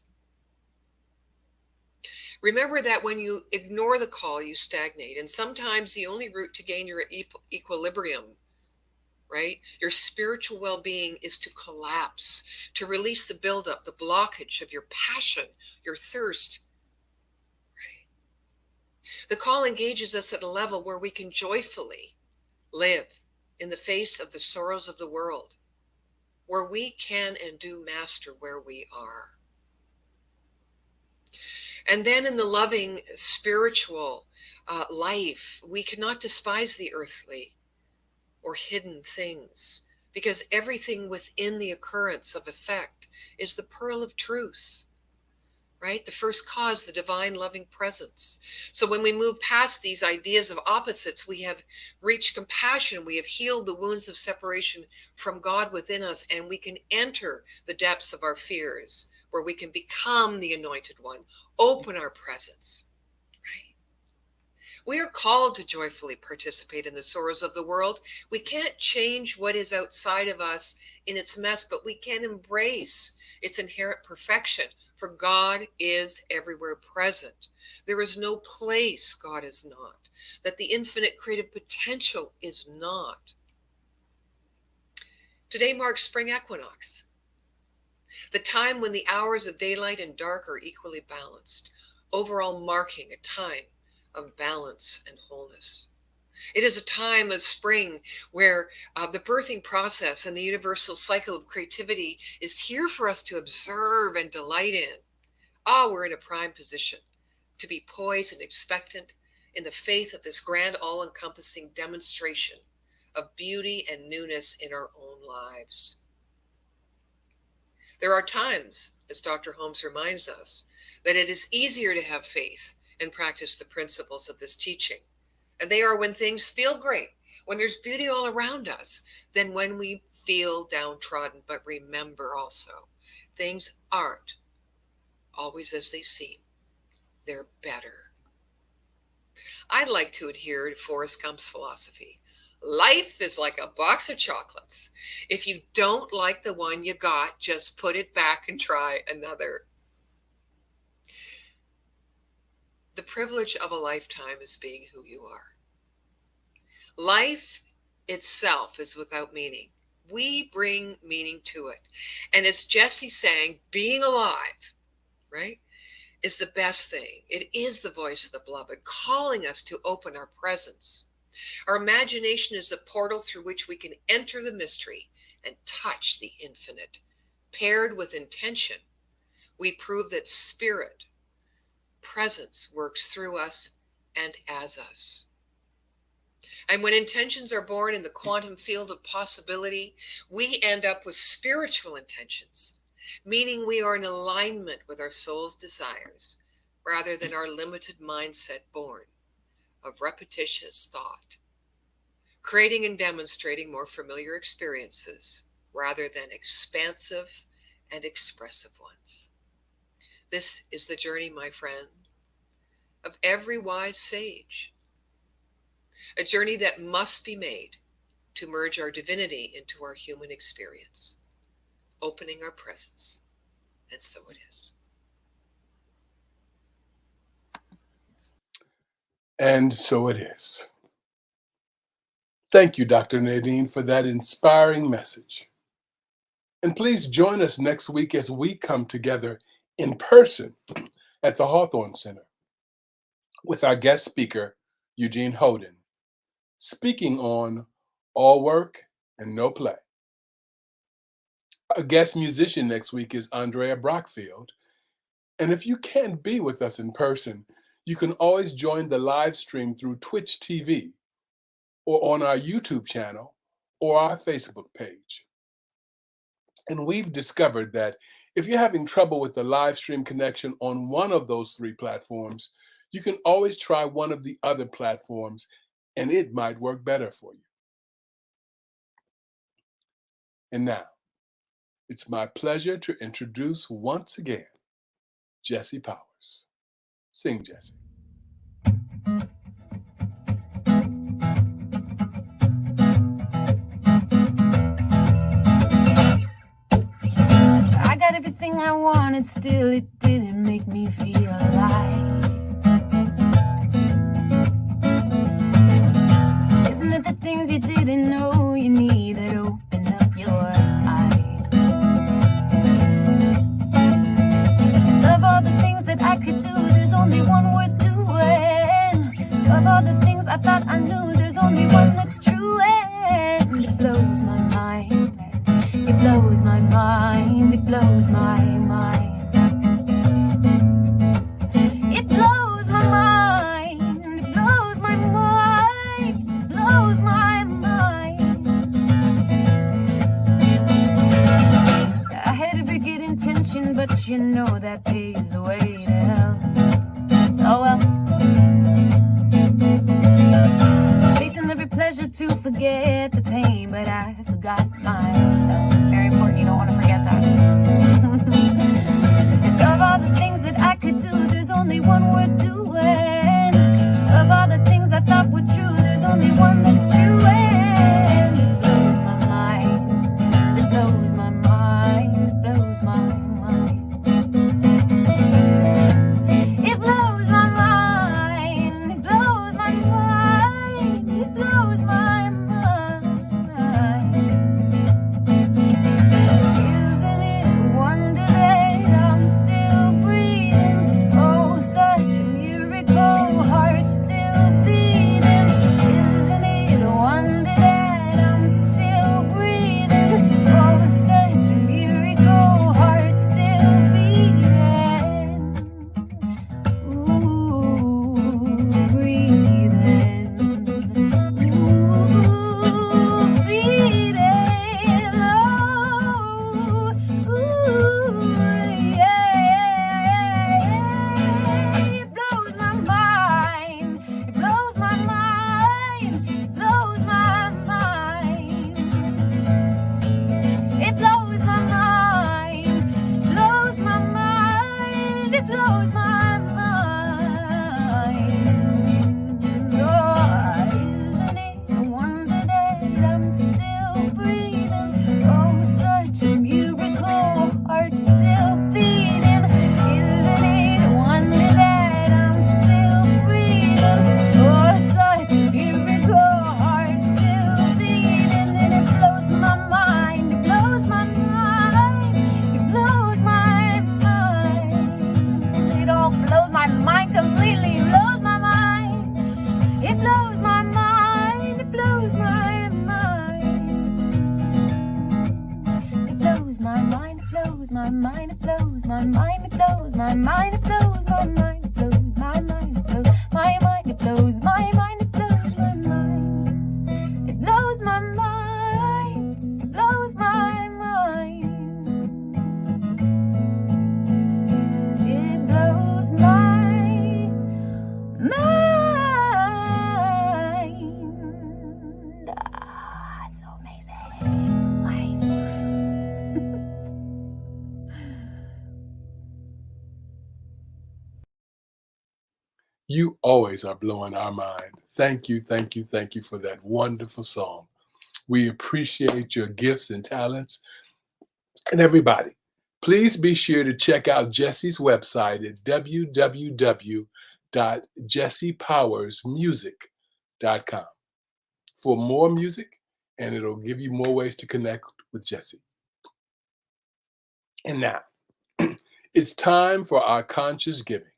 [SPEAKER 8] Remember that when you ignore the call, you stagnate. And sometimes the only route to gain your equilibrium, right, your spiritual well-being, is to collapse, to release the buildup, the blockage of your passion, your thirst. Right? The call engages us at a level where we can joyfully live in the face of the sorrows of the world, where we can and do master where we are. And then in the loving spiritual life, we cannot despise the earthly or hidden things, because everything within the occurrence of effect is the pearl of truth, right? The first cause, the divine loving presence. So when we move past these ideas of opposites, we have reached compassion, we have healed the wounds of separation from God within us, and we can enter the depths of our fears, where we can become the anointed one, open our presence, right? We are called to joyfully participate in the sorrows of the world. We can't change what is outside of us in its mess, but we can embrace its inherent perfection, for God is everywhere present. There is no place God is not, that the infinite creative potential is not. Today marks spring equinox, the time when the hours of daylight and dark are equally balanced, overall marking a time of balance and wholeness. It is a time of spring where the birthing process and the universal cycle of creativity is here for us to observe and delight in. We're in a prime position to be poised and expectant in the faith of this grand, all-encompassing demonstration of beauty and newness in our own lives. There are times, as Dr. Holmes reminds us, that it is easier to have faith and practice the principles of this teaching. And they are when things feel great, when there's beauty all around us, than when we feel downtrodden. But remember also, things aren't always as they seem. They're better. I'd like to adhere to Forrest Gump's philosophy. Life is like a box of chocolates. If you don't like the one you got, just put it back and try another. The privilege of a lifetime is being who you are. Life itself is without meaning. We bring meaning to it. And as Jesse sang, being alive, right, is the best thing. It is the voice of the beloved calling us to open our presence. Our imagination is a portal through which we can enter the mystery and touch the infinite. Paired with intention, we prove that spirit, presence works through us and as us. And when intentions are born in the quantum field of possibility, we end up with spiritual intentions, meaning we are in alignment with our soul's desires rather than our limited mindset born of repetitious thought, creating and demonstrating more familiar experiences rather than expansive and expressive ones. This is the journey, my friend, of every wise sage. A journey that must be made to merge our divinity into our human experience, opening our presence. And so it is.
[SPEAKER 2] And so it is. Thank you, Dr. Nadene, for that inspiring message. And please join us next week as we come together in person at the Hawthorne Center with our guest speaker, Eugene Hoden, speaking on All Work and No Play. A guest musician next week is Andrea Brockfield. And if you can't be with us in person, you can always join the live stream through Twitch TV or on our YouTube channel or our Facebook page. And we've discovered that if you're having trouble with the live stream connection on one of those three platforms, you can always try one of the other platforms and it might work better for you. And now, it's my pleasure to introduce once again, Jesse Powers. Sing, Jesse.
[SPEAKER 3] I got everything I wanted, still it didn't make me feel alive. Isn't it the things you didn't know you need that open up your eyes? Of all the things that I could do, there's only one worth doing. Of all the things I thought I knew, there's only one that's true. And it blows my mind. It blows my mind. It blows my mind. It blows my mind. It blows my mind. It blows my mind. I had every good intention, but you know that paves the way to hell. Oh well. Chasing every pleasure to forget the pain, but I forgot myself. Very important, you don't want to forget that. And of all the things that I could do, there's only one worth doing. Of all the things I thought were true, there's only one that's true. And it blows my mind. It blows my mind. It blows my mind. It blows my mind. It blows my mind. It blows my mind. Isn't it a wonder that I'm still breathing? Oh, such a miracle.
[SPEAKER 2] You always are blowing our mind. Thank you, thank you, thank you for that wonderful song. We appreciate your gifts and talents. And everybody, please be sure to check out Jesse's website at www.jessepowersmusic.com for more music, and it'll give you more ways to connect with Jesse. And now, it's time for our conscious giving.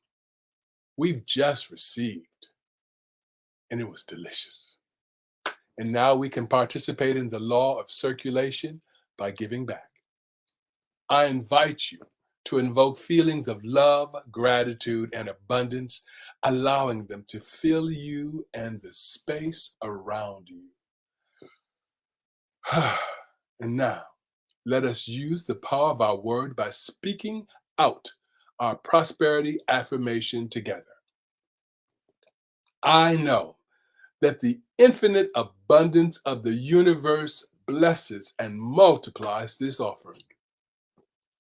[SPEAKER 2] We've just received, and it was delicious. And now we can participate in the law of circulation by giving back. I invite you to invoke feelings of love, gratitude, and abundance, allowing them to fill you and the space around you. And now, let us use the power of our word by speaking out our prosperity affirmation together. I know that the infinite abundance of the universe blesses and multiplies this offering.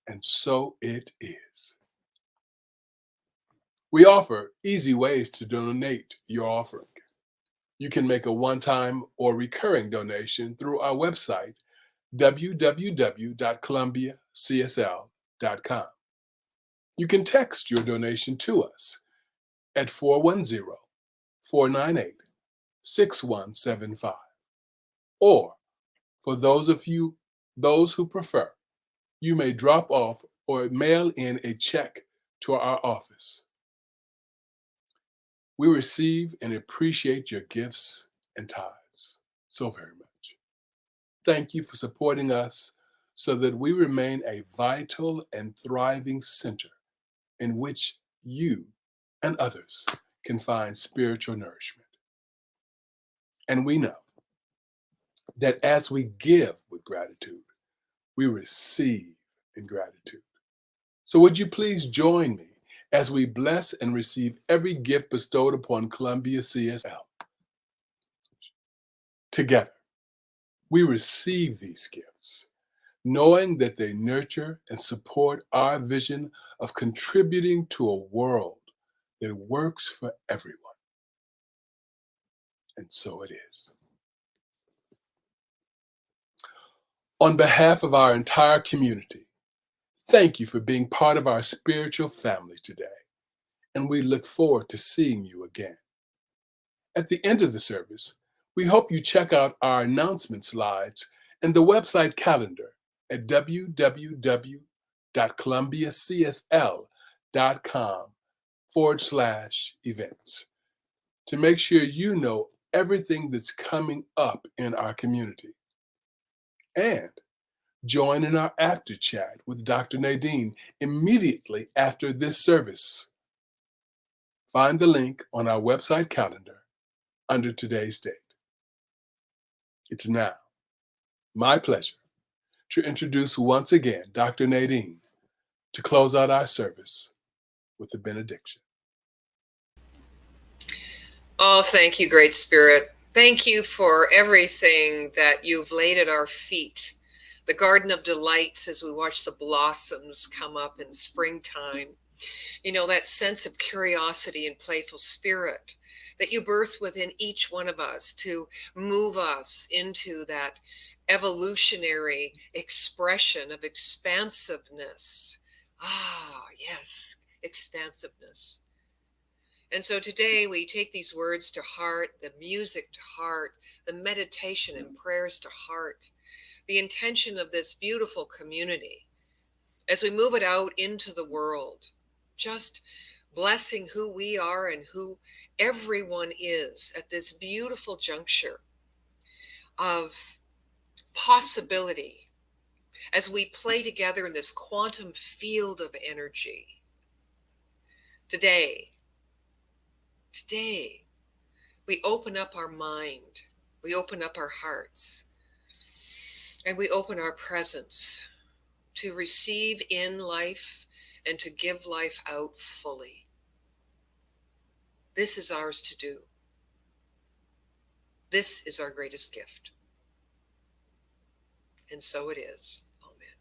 [SPEAKER 2] And so it is. We offer easy ways to donate your offering. You can make a one-time or recurring donation through our website, www.columbiacsl.com. You can text your donation to us at 410-498-6175. Or, for those who prefer, you may drop off or mail in a check to our office. We receive and appreciate your gifts and tithes so very much. Thank you for supporting us so that we remain a vital and thriving center in which you and others can find spiritual nourishment. And we know that as we give with gratitude, we receive in gratitude. So would you please join me as we bless and receive every gift bestowed upon Columbia CSL? Together, we receive these gifts, knowing that they nurture and support our vision of contributing to a world that works for everyone. And so it is. On behalf of our entire community, thank you for being part of our spiritual family today, and we look forward to seeing you again. At the end of the service, we hope you check out our announcement slides and the website calendar at www.columbiacsl.com/events to make sure you know everything that's coming up in our community. And join in our after chat with Dr. Nadene immediately after this service. Find the link on our website calendar under today's date. It's now my pleasure to introduce once again Dr. Nadene to close out our service with the benediction.
[SPEAKER 8] Oh, thank you, Great Spirit. Thank you for everything that you've laid at our feet. The garden of delights as we watch the blossoms come up in springtime. You know, that sense of curiosity and playful spirit that you birth within each one of us to move us into that evolutionary expression of expansiveness. Ah, yes, expansiveness. And so today we take these words to heart, the music to heart, the meditation and prayers to heart, the intention of this beautiful community as we move it out into the world, just blessing who we are and who everyone is at this beautiful juncture of possibility as we play together in this quantum field of energy. Today, we open up our mind, we open up our hearts, and we open our presence to receive in life and to give life out fully. This is ours to do. This is our greatest gift. And so it is. Amen.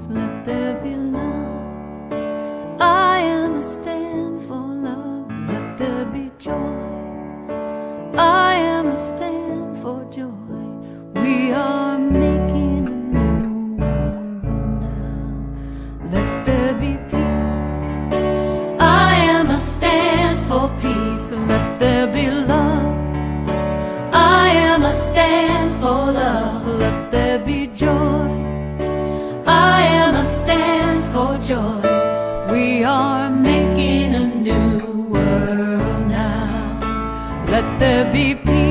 [SPEAKER 3] let there be love. I am a stand for love, let there be joy. I am a stand for joy. We are making a new world now. Let there be peace. I am a stand for peace. Let there be love. I am a stand for love. Let there be joy. I am a stand for joy. We are making a new world now. Let there be peace.